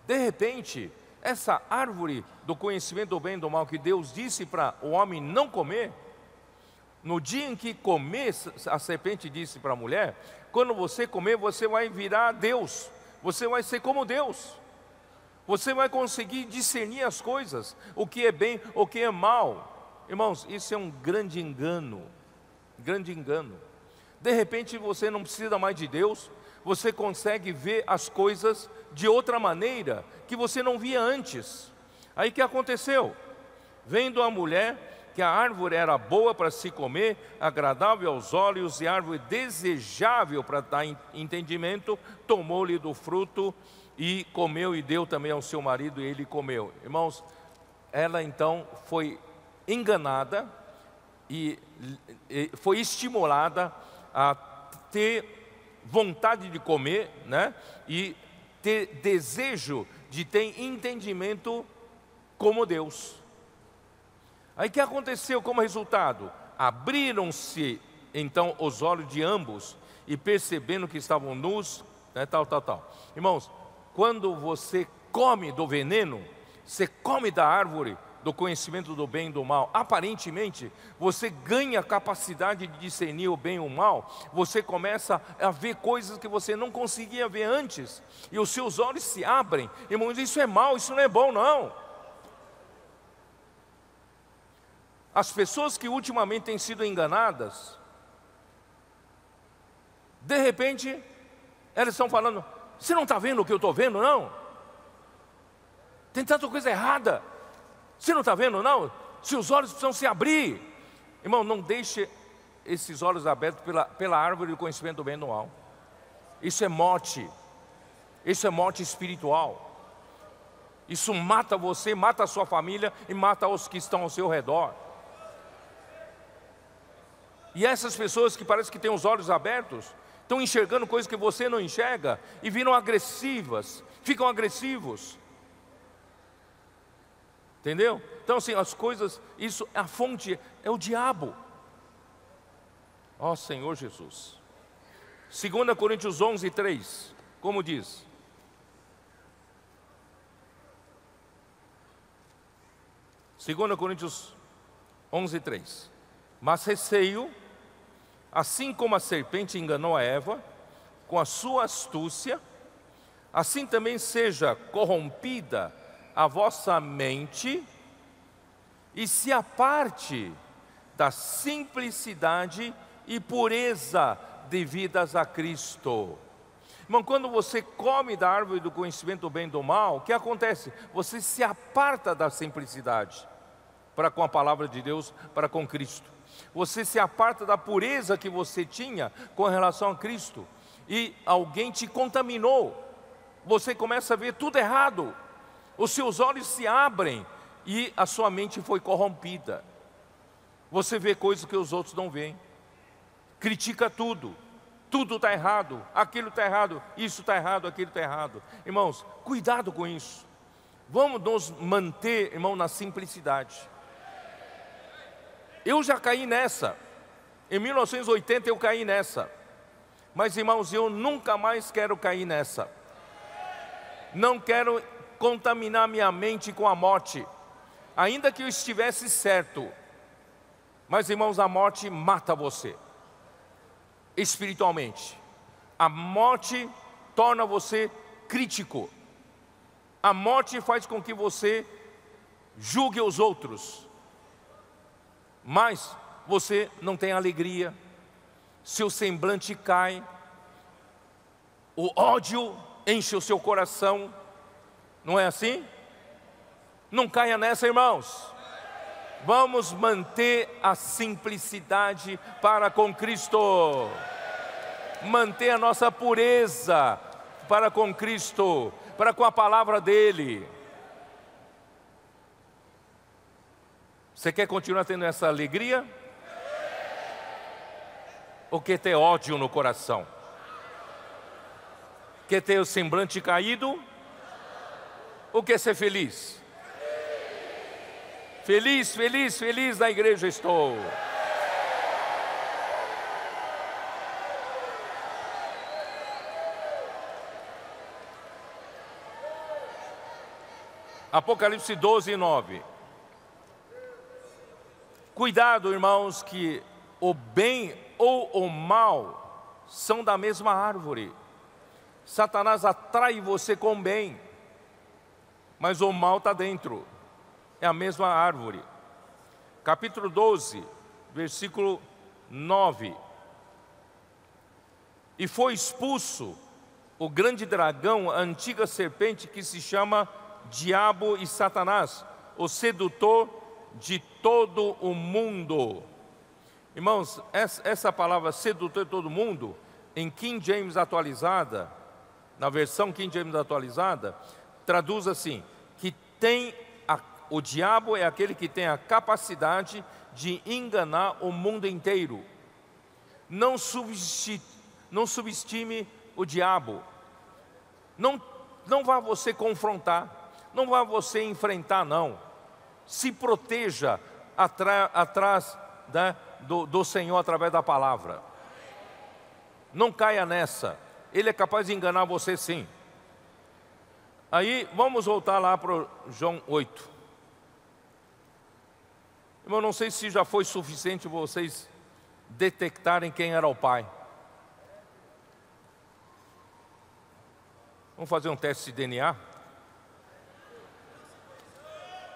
De repente, essa árvore do conhecimento do bem e do mal que Deus disse para o homem não comer, no dia em que comer, a serpente disse para a mulher: quando você comer, você vai virar Deus, você vai ser como Deus, você vai conseguir discernir as coisas, o que é bem, o que é mal. Irmãos, isso é um grande engano, grande engano. De repente você não precisa mais de Deus, você consegue ver as coisas de outra maneira, que você não via antes. Aí o que aconteceu? Vendo a mulher que a árvore era boa para se comer, agradável aos olhos e árvore desejável para dar entendimento, tomou-lhe do fruto e comeu e deu também ao seu marido e ele comeu. Irmãos, ela então foi enganada e foi estimulada a ter vontade de comer, né? E ter desejo de ter entendimento como Deus. Aí o que aconteceu como resultado? Abriram-se então os olhos de ambos e percebendo que estavam nus, né, tal. Irmãos, quando você come do veneno, você come da árvore do conhecimento do bem e do mal, aparentemente você ganha a capacidade de discernir o bem e o mal, você começa a ver coisas que você não conseguia ver antes, e os seus olhos se abrem. Irmãos, isso é mal, isso não é bom não. As pessoas que ultimamente têm sido enganadas, de repente, elas estão falando: você não está vendo o que eu estou vendo não? Tem tanta coisa errada, você não está vendo não? Se os olhos precisam se abrir. Irmão, não deixe esses olhos abertos pela árvore do conhecimento do bem e do mal. Isso é morte, isso é morte espiritual. Isso mata você, mata a sua família e mata os que estão ao seu redor. E essas pessoas que parecem que têm os olhos abertos, estão enxergando coisas que você não enxerga e viram agressivas, ficam agressivos. Entendeu? Então assim, as coisas, isso, a fonte é o diabo. Ó Senhor Jesus. 2 Coríntios 11:3, como diz? Segunda Coríntios 11:3. Mas receio, assim como a serpente enganou a Eva com a sua astúcia, assim também seja corrompida a vossa mente e se aparte da simplicidade e pureza devidas a Cristo. Irmão, quando você come da árvore do conhecimento do bem e do mal, o que acontece? Você se aparta da simplicidade para com a palavra de Deus, para com Cristo. Você se aparta da pureza que você tinha com relação a Cristo, e alguém te contaminou. Você começa a ver tudo errado, os seus olhos se abrem e a sua mente foi corrompida. Você vê coisas que os outros não veem, critica tudo, tudo está errado, aquilo está errado, isso está errado, aquilo está errado. Irmãos, cuidado com isso. Vamos nos manter, irmão, na simplicidade. Eu já caí nessa, em 1980 eu caí nessa, mas irmãos, eu nunca mais quero cair nessa. Não quero contaminar minha mente com a morte, ainda que eu estivesse certo. Mas irmãos, a morte mata você espiritualmente. A morte torna você crítico. A morte faz com que você julgue os outros, mas você não tem alegria, seu semblante cai, o ódio enche o seu coração. Não é assim? Não caia nessa, irmãos. Vamos manter a simplicidade para com Cristo, manter a nossa pureza, para com Cristo, para com a palavra dEle. Você quer continuar tendo essa alegria? Ou quer ter ódio no coração? Quer ter o semblante caído? Ou quer ser feliz? Feliz, feliz, feliz na igreja estou. Apocalipse 12, 9. Cuidado, irmãos, que o bem ou o mal são da mesma árvore. Satanás atrai você com o bem, mas o mal está dentro. É a mesma árvore. Capítulo 12, versículo 9. E foi expulso o grande dragão, a antiga serpente que se chama Diabo e Satanás, o sedutor de todo o mundo. Irmãos, essa palavra sedutor de todo mundo, em King James atualizada, na versão King James atualizada, traduz assim, que o diabo é aquele que tem a capacidade de enganar o mundo inteiro. Não subestime o diabo. Não vá você confrontar, não vá você enfrentar, não. Se proteja atrás do Senhor através da palavra. Não caia nessa. Ele é capaz de enganar você, sim. Aí, vamos voltar lá para João 8. Irmão, não sei se já foi suficiente vocês detectarem quem era o Pai. Vamos fazer um teste de DNA?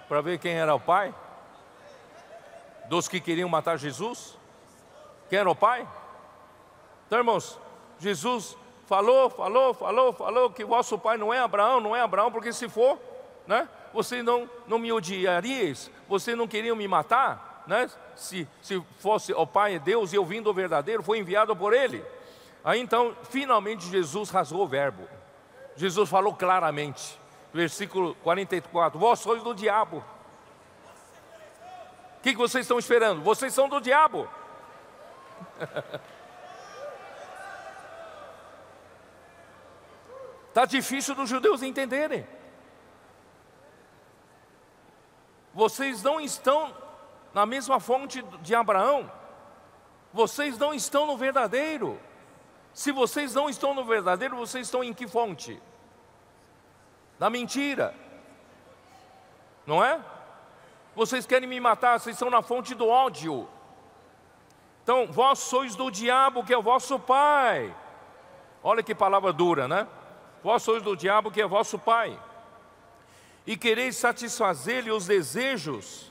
Para ver quem era o Pai? Dos que queriam matar Jesus? Quem era o Pai? Então, irmãos, Jesus falou que o vosso pai não é Abraão, porque se for, né, você não me odiarias, você não queria me matar, né? Se fosse o Pai é Deus e eu vim do verdadeiro, foi enviado por Ele. Aí então, finalmente Jesus rasgou o verbo. Jesus falou claramente, versículo 44, vós sois do diabo. O que vocês estão esperando? Vocês são do diabo. Está difícil dos judeus entenderem. Vocês não estão na mesma fonte de Abraão. Vocês não estão no verdadeiro. Se vocês não estão no verdadeiro, vocês estão em que fonte? Na mentira. Não é? Vocês querem me matar, vocês estão na fonte do ódio. Então, vós sois do diabo, que é o vosso pai. Olha que palavra dura, né? Vós sois do diabo, que é vosso pai, e quereis satisfazer-lhe os desejos.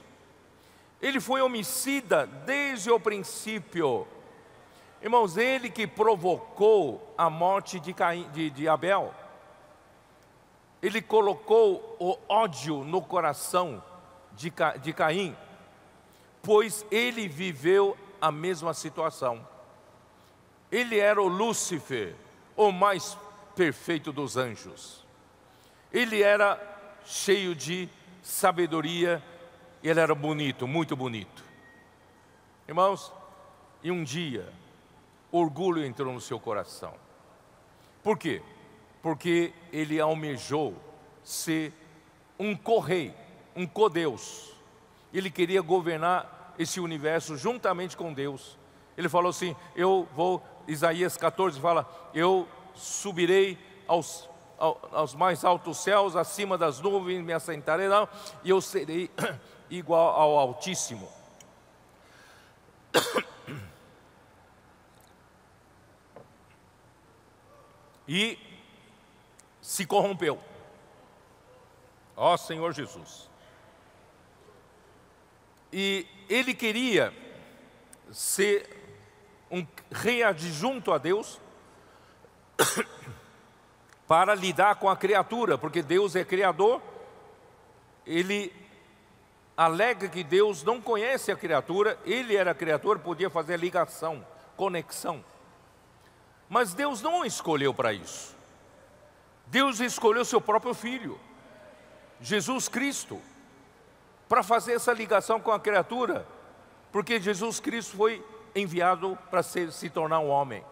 Ele foi homicida desde o princípio. Irmãos, ele que provocou a morte de Abel. Ele colocou o ódio no coração de Caim, pois ele viveu a mesma situação. Ele era o Lúcifer, o mais perfeito dos anjos. Ele era cheio de sabedoria, e ele era bonito, muito bonito. Irmãos, e um dia, orgulho entrou no seu coração. Por quê? Porque ele almejou ser um co-rei, um co-deus. Ele queria governar esse universo juntamente com Deus. Ele falou assim, Isaías 14 fala, eu subirei aos mais altos céus, acima das nuvens me assentarei lá, e eu serei igual ao Altíssimo. E se corrompeu. Ó Senhor Jesus. E ele queria ser um rei adjunto a Deus para lidar com a criatura, porque Deus é criador. Ele alega que Deus não conhece a criatura, ele era criador, podia fazer ligação, conexão. Mas Deus não o escolheu para isso. Deus escolheu seu próprio Filho, Jesus Cristo, para fazer essa ligação com a criatura, porque Jesus Cristo foi enviado para se tornar um homem.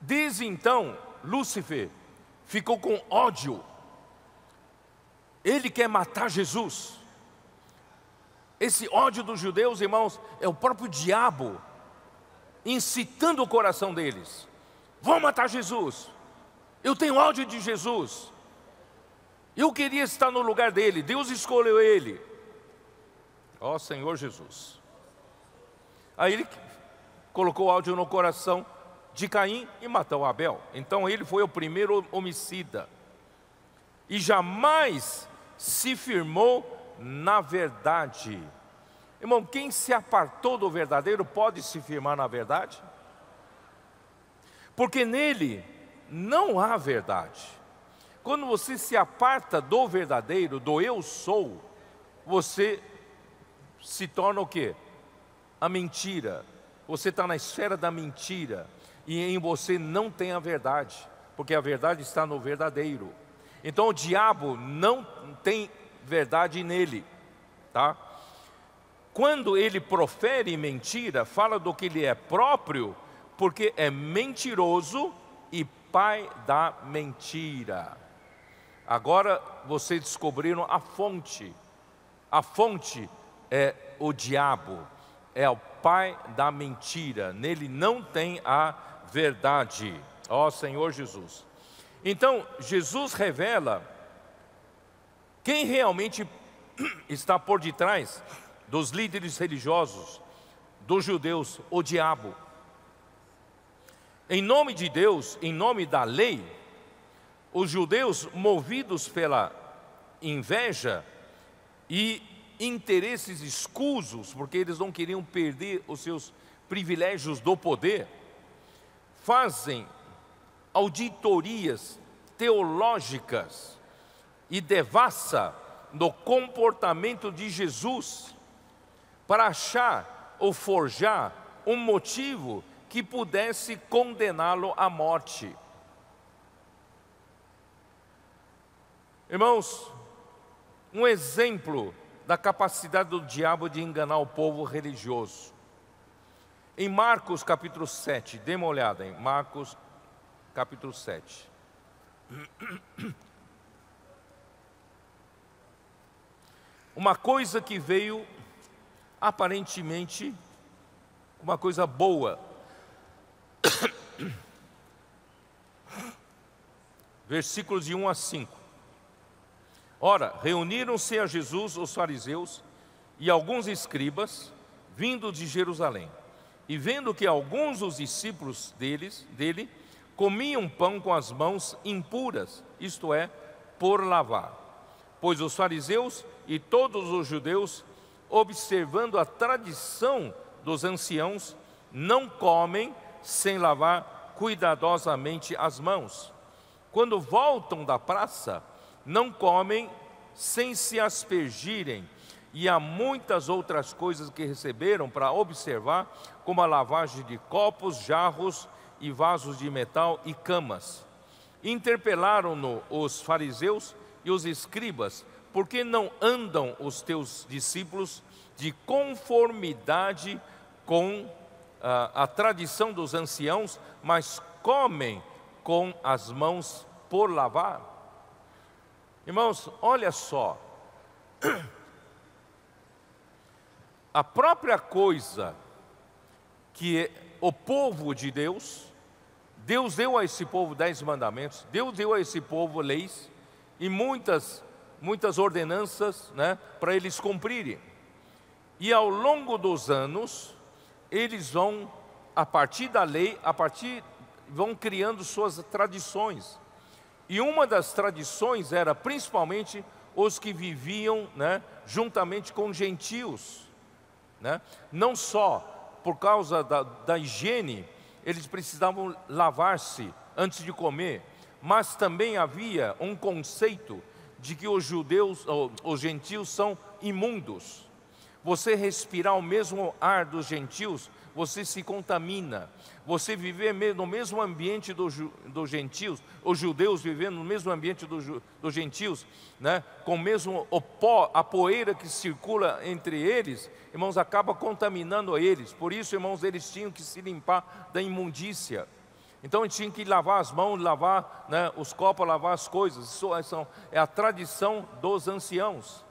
Desde então, Lúcifer ficou com ódio. Ele quer matar Jesus. Esse ódio dos judeus, irmãos, é o próprio diabo incitando o coração deles. Vão matar Jesus. Eu tenho ódio de Jesus. Eu queria estar no lugar dele. Deus escolheu ele. Ó Senhor Jesus. Aí ele colocou ódio no coração de Caim e matou Abel. Então ele foi o primeiro homicida. E jamais se firmou na verdade. Irmão, quem se apartou do verdadeiro pode se firmar na verdade? Porque nele não há verdade. Quando você se aparta do verdadeiro, do eu sou, você se torna o quê? A mentira. Você está na esfera da mentira. E em você não tem a verdade, porque a verdade está no verdadeiro. Então o diabo não tem verdade nele, tá? Quando ele profere mentira, fala do que lhe é próprio, porque é mentiroso e pai da mentira. Agora vocês descobriram a fonte. A fonte é o diabo, é o pai da mentira. Nele não tem a verdade. Ó Senhor Jesus. Então Jesus revela quem realmente está por detrás dos líderes religiosos, dos judeus, o diabo. Em nome de Deus, em nome da lei, os judeus, movidos pela inveja e interesses escusos, porque eles não queriam perder os seus privilégios do poder, fazem auditorias teológicas e devassa no comportamento de Jesus para achar ou forjar um motivo que pudesse condená-lo à morte. Irmãos, um exemplo da capacidade do diabo de enganar o povo religioso. Em Marcos capítulo 7, dê uma olhada em Marcos capítulo 7. Uma coisa que veio aparentemente uma coisa boa. Versículos de 1 a 5. Ora, reuniram-se a Jesus os fariseus e alguns escribas, vindo de Jerusalém. E vendo que alguns dos discípulos dele comiam pão com as mãos impuras, isto é, por lavar. Pois os fariseus e todos os judeus, observando a tradição dos anciãos, não comem sem lavar cuidadosamente as mãos. Quando voltam da praça, não comem sem se aspergirem, e há muitas outras coisas que receberam para observar, como a lavagem de copos, jarros e vasos de metal e camas. Interpelaram-no os fariseus e os escribas: por que não andam os teus discípulos de conformidade com a tradição dos anciãos, mas comem com as mãos por lavar? Irmãos, olha só, a própria coisa que o povo de Deus, Deus deu a esse povo 10 mandamentos, Deus deu a esse povo leis e muitas ordenanças, né, para eles cumprirem. E ao longo dos anos, eles vão, a partir da lei, vão criando suas tradições. E uma das tradições era principalmente os que viviam, né, juntamente com gentios, né? Não só por causa da higiene, eles precisavam lavar-se antes de comer, mas também havia um conceito de que os gentios são imundos. Você respirar o mesmo ar dos gentios, você se contamina. Você viver no mesmo ambiente dos gentios, os judeus vivendo no mesmo ambiente dos gentios, né? Com o mesmo pó, a poeira que circula entre eles, irmãos, acaba contaminando eles. Por isso, irmãos, eles tinham que se limpar da imundícia. Então eles tinham que lavar as mãos, lavar, né, os copos, lavar as coisas. Isso é a tradição dos anciãos.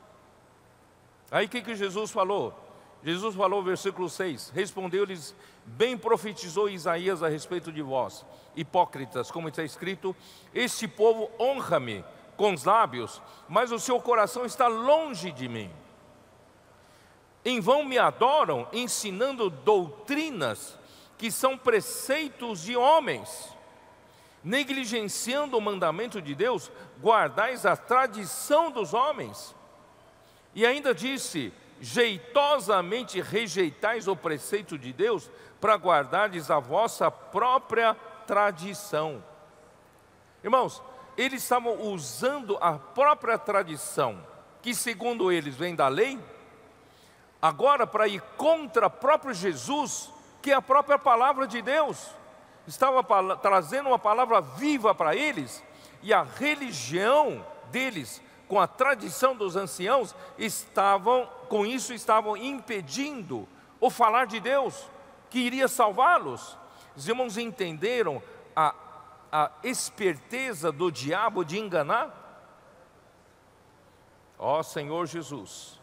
Aí o que Jesus falou? Jesus falou, versículo 6, respondeu-lhes: bem profetizou Isaías a respeito de vós, hipócritas, como está escrito: este povo honra-me com os lábios, mas o seu coração está longe de mim. Em vão me adoram, ensinando doutrinas que são preceitos de homens. Negligenciando o mandamento de Deus, guardais a tradição dos homens. E ainda disse: jeitosamente rejeitais o preceito de Deus, para guardardes a vossa própria tradição. Irmãos, eles estavam usando a própria tradição, que segundo eles vem da lei, agora para ir contra o próprio Jesus, que é a própria palavra de Deus. Estava trazendo uma palavra viva para eles, e a religião deles, com a tradição dos anciãos, com isso estavam impedindo o falar de Deus, que iria salvá-los. Os irmãos entenderam a esperteza do diabo de enganar? Ó Senhor Jesus!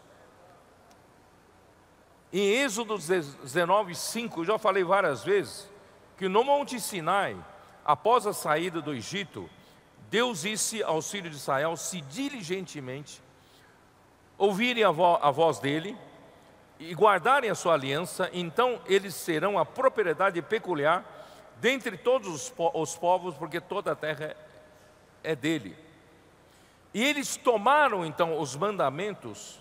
Em Êxodo 19:5, eu já falei várias vezes, que no Monte Sinai, após a saída do Egito, Deus disse aos filhos de Israel, se diligentemente ouvirem a voz dele e guardarem a sua aliança, então eles serão a propriedade peculiar dentre todos os povos, porque toda a terra é dele. E eles tomaram então os mandamentos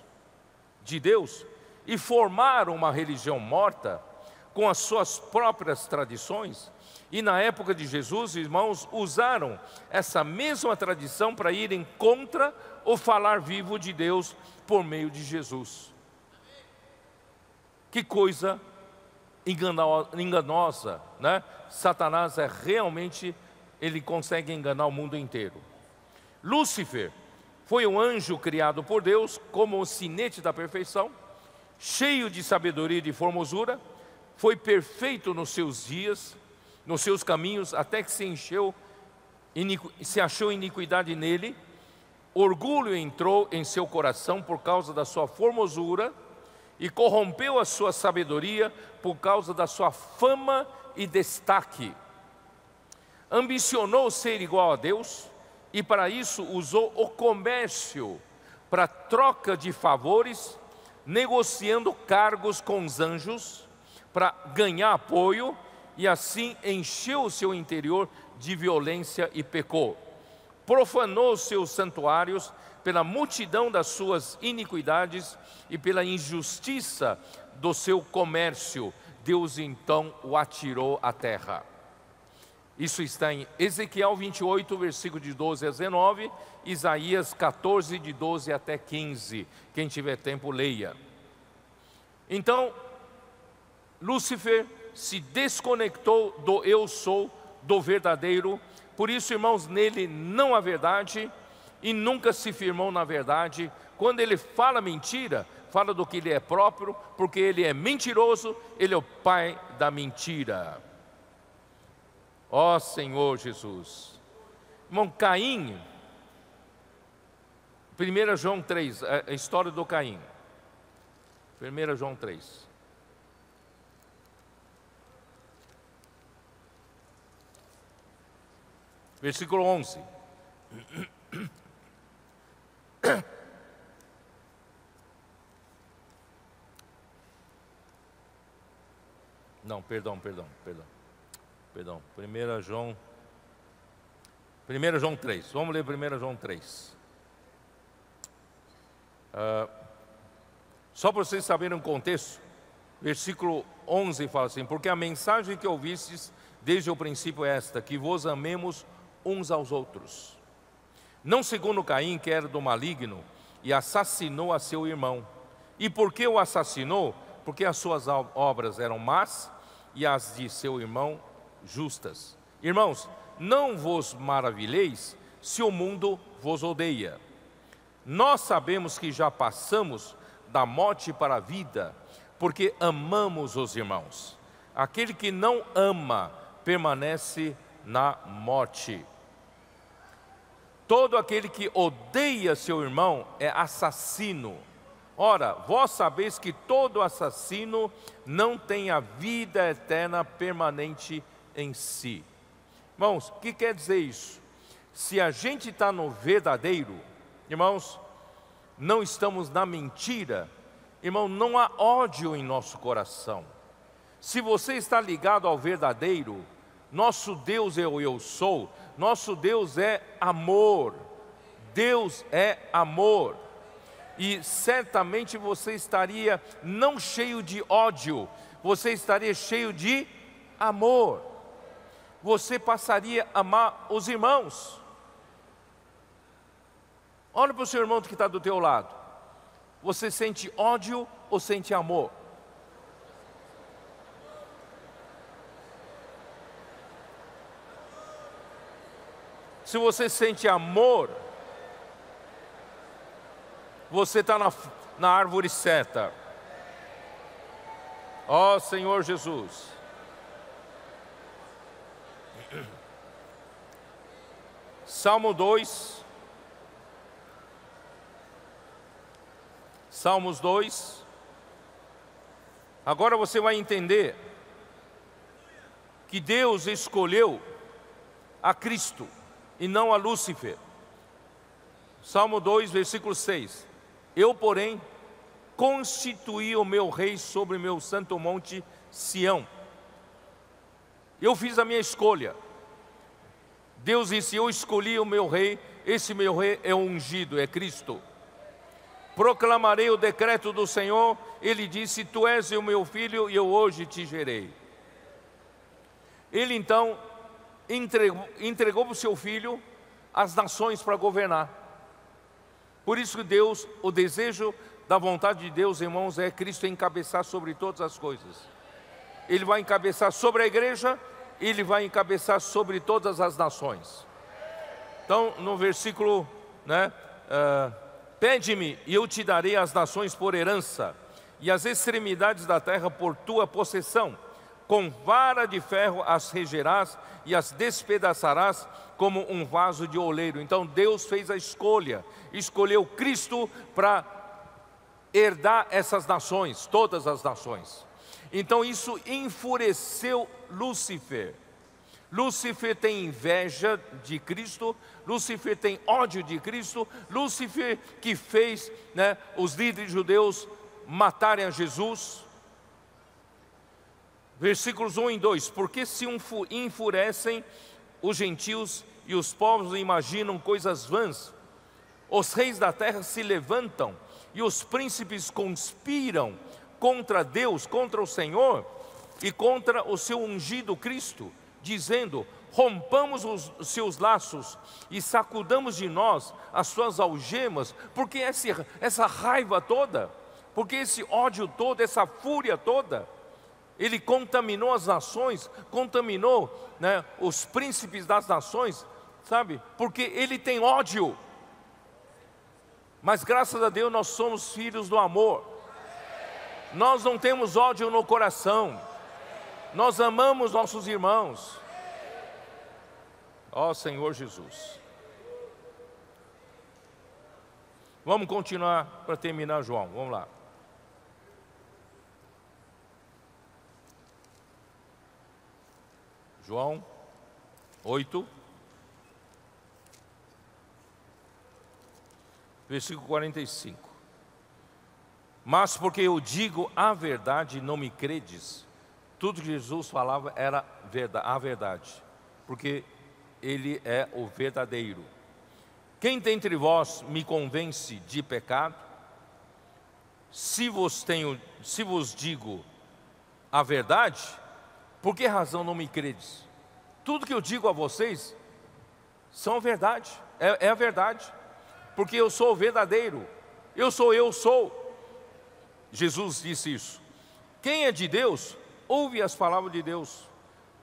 de Deus e formaram uma religião morta com as suas próprias tradições. E na época de Jesus, irmãos, usaram essa mesma tradição para irem contra o falar vivo de Deus por meio de Jesus. Que coisa enganosa, né? Satanás ele consegue enganar o mundo inteiro. Lúcifer foi um anjo criado por Deus como o sinete da perfeição, cheio de sabedoria e de formosura, foi perfeito nos seus dias, nos seus caminhos, até que se achou iniquidade nele. Orgulho entrou em seu coração por causa da sua formosura, e corrompeu a sua sabedoria por causa da sua fama e destaque. Ambicionou ser igual a Deus, e para isso usou o comércio para troca de favores, negociando cargos com os anjos para ganhar apoio, e assim encheu o seu interior de violência e pecou. Profanou os seus santuários pela multidão das suas iniquidades e pela injustiça do seu comércio. Deus então o atirou à terra. Isso está em Ezequiel 28, versículo de 12 a 19, Isaías 14, de 12 até 15. Quem tiver tempo, leia. Então, Lúcifer se desconectou do eu sou, do verdadeiro. Por isso, irmãos, nele não há verdade e nunca se firmou na verdade. Quando ele fala mentira, fala do que ele é próprio, porque ele é mentiroso, ele é o pai da mentira. Ó Senhor Jesus. Irmão, Caim, 1 João 3, a história do Caim. 1 João 3. Versículo 11. Não, perdão. 1 João 3. Vamos ler 1 João 3. Só para vocês saberem o contexto, versículo 11 fala assim: porque a mensagem que ouvistes desde o princípio é esta, que vos amemos uns aos outros. Não segundo Caim, que era do maligno, e assassinou a seu irmão. E por que o assassinou? Porque as suas obras eram más, e as de seu irmão justas. Irmãos, não vos maravilheis se o mundo vos odeia. Nós sabemos que já passamos da morte para a vida, porque amamos os irmãos. Aquele que não ama permanece na morte. Todo aquele que odeia seu irmão é assassino. Ora, vós sabeis que todo assassino não tem a vida eterna permanente em si. Irmãos, o que quer dizer isso? Se a gente está no verdadeiro, irmãos, não estamos na mentira, irmão, não há ódio em nosso coração. Se você está ligado ao verdadeiro, nosso Deus é o eu sou, nosso Deus é amor, Deus é amor. E certamente você estaria não cheio de ódio, você estaria cheio de amor. Você passaria a amar os irmãos. Olha para o seu irmão que está do teu lado. Você sente ódio ou sente amor? Se você sente amor, você está na árvore certa. Ó Senhor Jesus. Salmo 2. Salmos 2. Agora você vai entender que Deus escolheu a Cristo e não a Lúcifer. Salmo 2, versículo 6. Eu, porém, constituí o meu rei sobre o meu santo monte Sião. Eu fiz a minha escolha. Deus disse, eu escolhi o meu rei, esse meu rei é ungido, é Cristo. Proclamarei o decreto do Senhor, ele disse, tu és o meu filho e eu hoje te gerei. Ele então entregou para o seu filho as nações para governar. Por isso que Deus, o desejo da vontade de Deus, irmãos, é Cristo encabeçar sobre todas as coisas. Ele vai encabeçar sobre a igreja, ele vai encabeçar sobre todas as nações. Então, no versículo, pede-me e eu te darei as nações por herança, e as extremidades da terra por tua possessão. Com vara de ferro as regerás e as despedaçarás como um vaso de oleiro. Então Deus fez a escolha, escolheu Cristo para herdar essas nações, todas as nações. Então isso enfureceu Lúcifer. Lúcifer tem inveja de Cristo, Lúcifer tem ódio de Cristo, Lúcifer que fez os líderes judeus matarem a Jesus. Versículos 1 e 2, porque se enfurecem os gentios e os povos imaginam coisas vãs, os reis da terra se levantam e os príncipes conspiram contra Deus, contra o Senhor e contra o seu ungido Cristo, dizendo, rompamos os seus laços e sacudamos de nós as suas algemas, porque essa raiva toda, porque esse ódio todo, essa fúria toda, ele contaminou as nações, contaminou os príncipes das nações, sabe? Porque ele tem ódio. Mas graças a Deus nós somos filhos do amor. Nós não temos ódio no coração. Nós amamos nossos irmãos. Ó Senhor Jesus. Vamos continuar para terminar, João. Vamos lá. João 8, versículo 45. Mas porque eu digo a verdade, não me credes. Tudo que Jesus falava era a verdade, porque Ele é o verdadeiro. Quem dentre vós me convence de pecado? Se vos digo a verdade, por que razão não me credes? Tudo que eu digo a vocês são verdade, é a verdade, porque eu sou o verdadeiro, eu sou. Jesus disse isso. Quem é de Deus, ouve as palavras de Deus.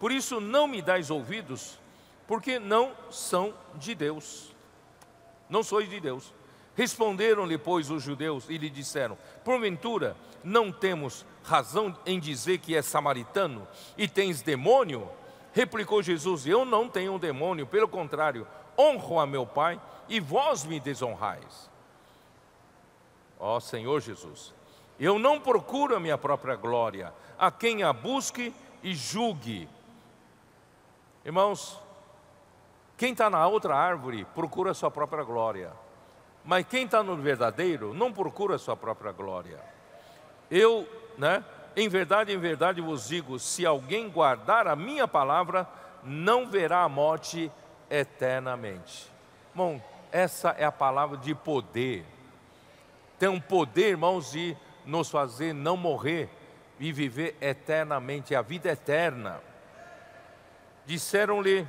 Por isso não me dais ouvidos, porque não são de Deus. Não sois de Deus. Responderam-lhe, pois, os judeus e lhe disseram: porventura não temos razão em dizer que é samaritano e tens demônio? Replicou Jesus: eu não tenho um demônio, pelo contrário, honro a meu Pai e vós me desonrais. Ó Senhor Jesus, eu não procuro a minha própria glória, a quem a busque e julgue. Irmãos, quem está na outra árvore procura a sua própria glória, mas quem está no verdadeiro não procura a sua própria glória. Em verdade vos digo, se alguém guardar a minha palavra, não verá a morte eternamente. Irmão, essa é a palavra de poder. Tem um poder, irmãos, de nos fazer não morrer e viver eternamente, a vida eterna. Disseram-lhe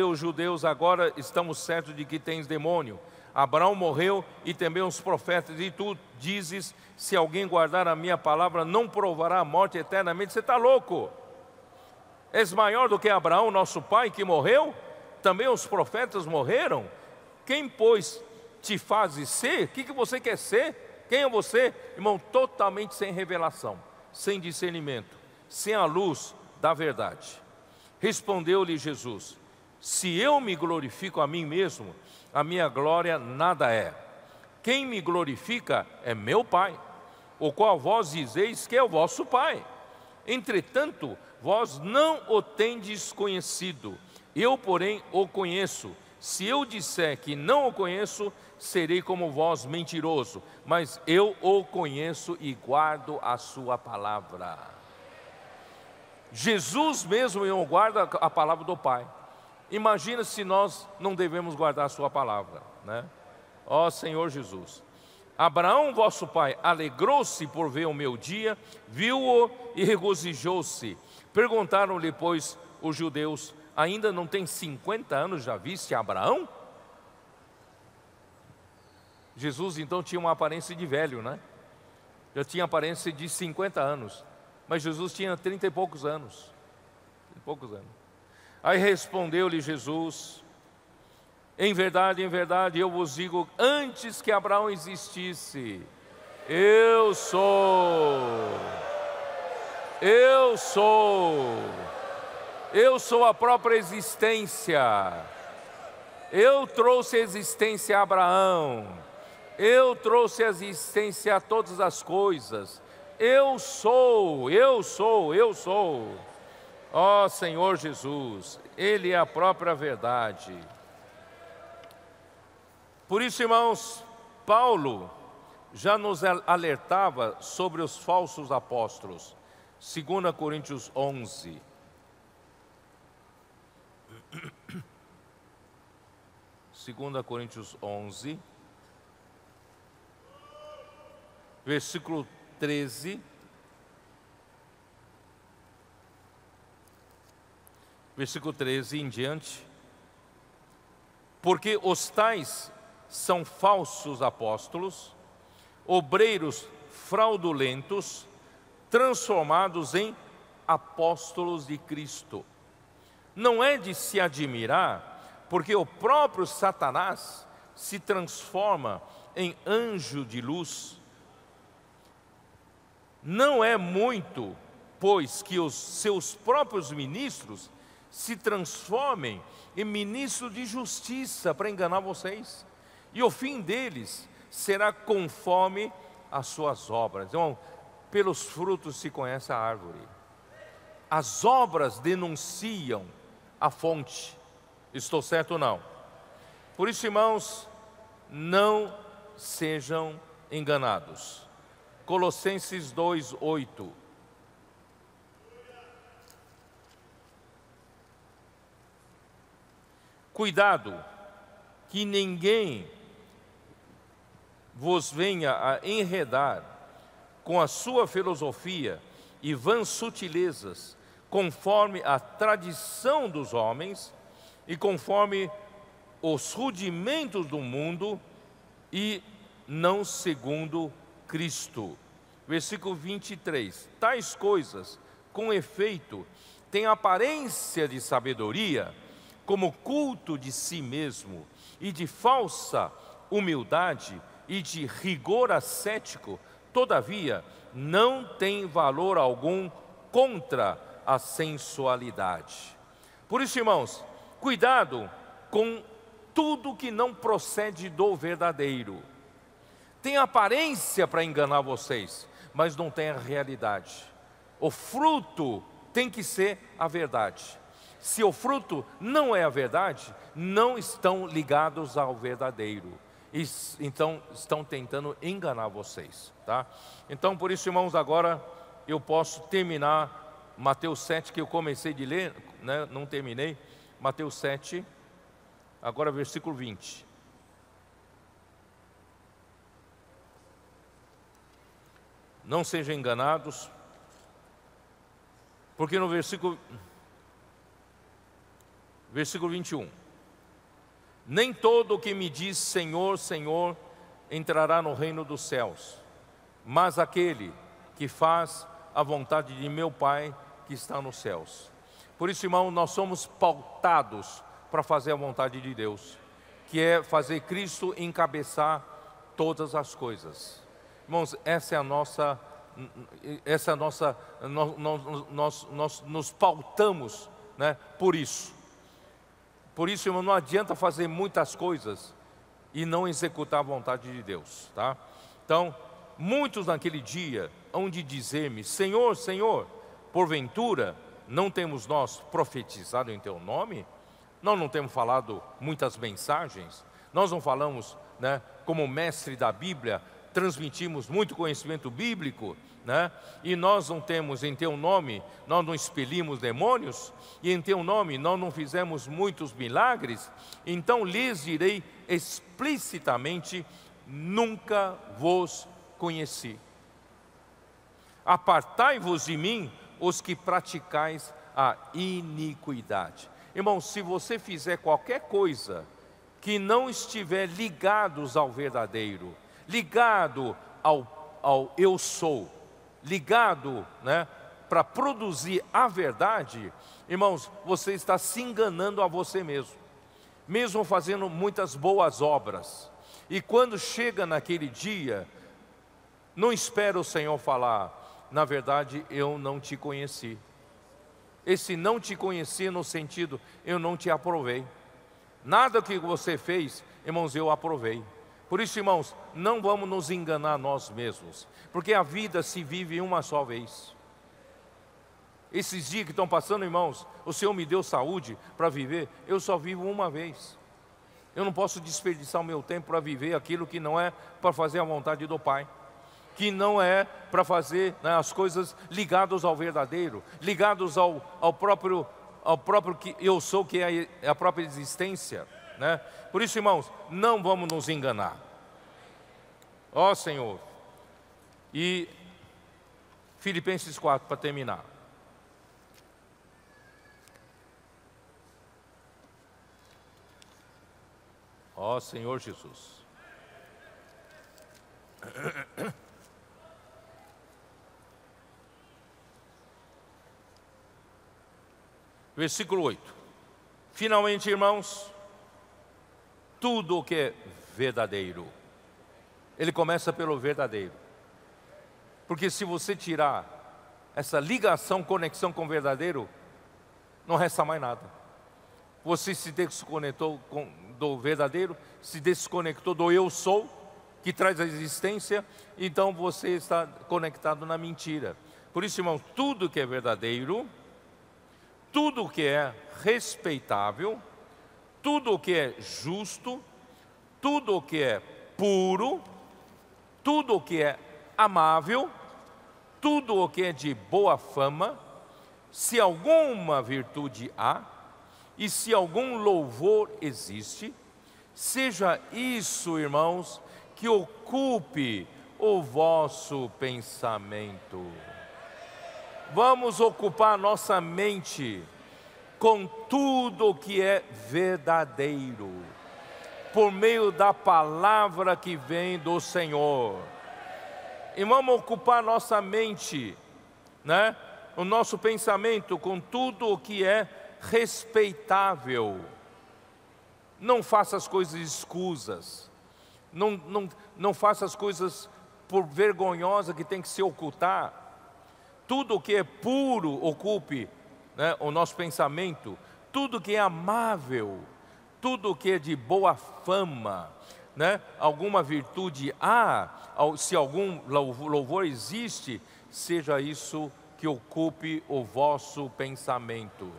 os judeus: agora estamos certos de que tens demônio. Abraão morreu e também os profetas, e tu dizes: se alguém guardar a minha palavra, não provará a morte eternamente. Você está louco? És maior do que Abraão, nosso pai, que morreu? Também os profetas morreram. Quem, pois, te fazes ser? O que você quer ser? Quem é você? Irmão, totalmente sem revelação, sem discernimento, sem a luz da verdade. Respondeu-lhe Jesus: se eu me glorifico a mim mesmo, a minha glória nada é. Quem me glorifica é meu Pai, o qual vós dizeis que é o vosso Pai. Entretanto, vós não o tendes conhecido, eu, porém, o conheço. Se eu disser que não o conheço, serei como vós mentiroso, mas eu o conheço e guardo a sua palavra. Jesus mesmo não guarda a palavra do Pai. Imagina se nós não devemos guardar a sua palavra, né? Ó Senhor Jesus. Abraão, vosso pai, alegrou-se por ver o meu dia, viu-o e regozijou-se. Perguntaram-lhe, pois, os judeus: ainda não tem 50 anos, já viste Abraão? Jesus então tinha uma aparência de velho, né? Já tinha aparência de 50 anos, mas Jesus tinha 30 e poucos anos. Aí respondeu-lhe Jesus: em verdade, eu vos digo, antes que Abraão existisse, eu sou a própria existência. Eu trouxe a existência a Abraão, eu trouxe a existência a todas as coisas. Eu sou. Ó Senhor Jesus, Ele é a própria verdade. Por isso, irmãos, Paulo já nos alertava sobre os falsos apóstolos. 2 Coríntios 11. Segunda Coríntios 11, versículo 13. Versículo 13 em diante. Porque os tais são falsos apóstolos, obreiros fraudulentos, transformados em apóstolos de Cristo. Não é de se admirar, porque o próprio Satanás se transforma em anjo de luz. Não é muito, pois, que os seus próprios ministros se transformem em ministros de justiça para enganar vocês. E o fim deles será conforme as suas obras. Então, pelos frutos se conhece a árvore. As obras denunciam a fonte. Estou certo ou não? Por isso, irmãos, não sejam enganados. Colossenses 2:8. Cuidado, que ninguém vos venha a enredar com a sua filosofia e vãs sutilezas, conforme a tradição dos homens e conforme os rudimentos do mundo, e não segundo Cristo. versículo 23. Tais coisas, com efeito, têm aparência de sabedoria, como culto de si mesmo, e de falsa humildade, e de rigor ascético, todavia, não tem valor algum contra a sensualidade. Por isso, irmãos, cuidado com tudo que não procede do verdadeiro. Tem aparência para enganar vocês, mas não tem a realidade. O fruto tem que ser a verdade. Se o fruto não é a verdade, não estão ligados ao verdadeiro. Então estão tentando enganar vocês, tá? Então por isso, irmãos, agora eu posso terminar Mateus 7, que eu comecei de ler, né? Não terminei. Mateus 7, agora versículo 20. Não sejam enganados, porque no versículo 21, nem todo o que me diz Senhor, Senhor, entrará no reino dos céus, mas aquele que faz a vontade de meu Pai que está nos céus. Por isso, irmão, nós somos pautados para fazer a vontade de Deus, que é fazer Cristo encabeçar todas as coisas. Irmãos, nós nos pautamos, né, por isso. Por isso, irmão, não adianta fazer muitas coisas e não executar a vontade de Deus, tá? Então, muitos naquele dia hão de dizer-me, Senhor, Senhor, porventura não temos nós profetizado em Teu nome? Nós não temos falado muitas mensagens? Nós não falamos, né, como mestre da Bíblia, transmitimos muito conhecimento bíblico, né? E nós não temos em Teu nome, nós não expelimos demônios, e em Teu nome nós não fizemos muitos milagres? Então lhes direi explicitamente, nunca vos conheci. Apartai-vos de mim, os que praticais a iniquidade. Irmão, se você fizer qualquer coisa que não estiver ligados ao verdadeiro, ligado ao eu sou, ligado, né, para produzir a verdade, irmãos, você está se enganando a você mesmo, mesmo fazendo muitas boas obras. E quando chega naquele dia, não espera o Senhor falar, na verdade eu não te conheci. Esse não te conheci no sentido, eu não te aprovei. Nada que você fez, irmãos, eu aprovei. Por isso, irmãos, não vamos nos enganar nós mesmos, porque a vida se vive uma só vez. Esses dias que estão passando, irmãos, o Senhor me deu saúde para viver, eu só vivo uma vez. Eu não posso desperdiçar o meu tempo para viver aquilo que não é para fazer a vontade do Pai, que não é para fazer, né, as coisas ligadas ao verdadeiro, ligados ao próprio que eu sou, que é a própria existência, né? Por isso, irmãos, não vamos nos enganar. Ó Senhor. E Filipenses 4, para terminar. Ó Senhor Jesus. Versículo 8. Finalmente, irmãos, tudo o que é verdadeiro, ele começa pelo verdadeiro. Porque se você tirar essa ligação, conexão com o verdadeiro, não resta mais nada. Você se desconectou do verdadeiro, se desconectou do eu sou, que traz a existência, então você está conectado na mentira. Por isso, irmão, tudo que é verdadeiro, tudo que é respeitável, tudo que é justo, tudo que é puro, tudo que é amável, tudo o que é de boa fama, se alguma virtude há, e se algum louvor existe, seja isso, irmãos, que ocupe o vosso pensamento. Vamos ocupar nossa mente com tudo o que é verdadeiro, por meio da palavra que vem do Senhor. E vamos ocupar nossa mente, né? O nosso pensamento com tudo o que é respeitável. Não faça as coisas escusas. Não faça as coisas por vergonhosa que tem que se ocultar. Tudo o que é puro ocupe, né, o nosso pensamento. Tudo que é amável, tudo que é de boa fama, né, alguma virtude há, se algum louvor existe, seja isso que ocupe o vosso pensamento.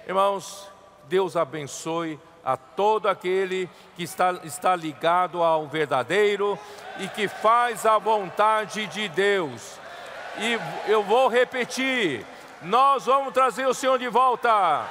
Irmãos, Deus abençoe a todo aquele que está ligado ao verdadeiro e que faz a vontade de Deus. E eu vou repetir, nós vamos trazer o Senhor de volta.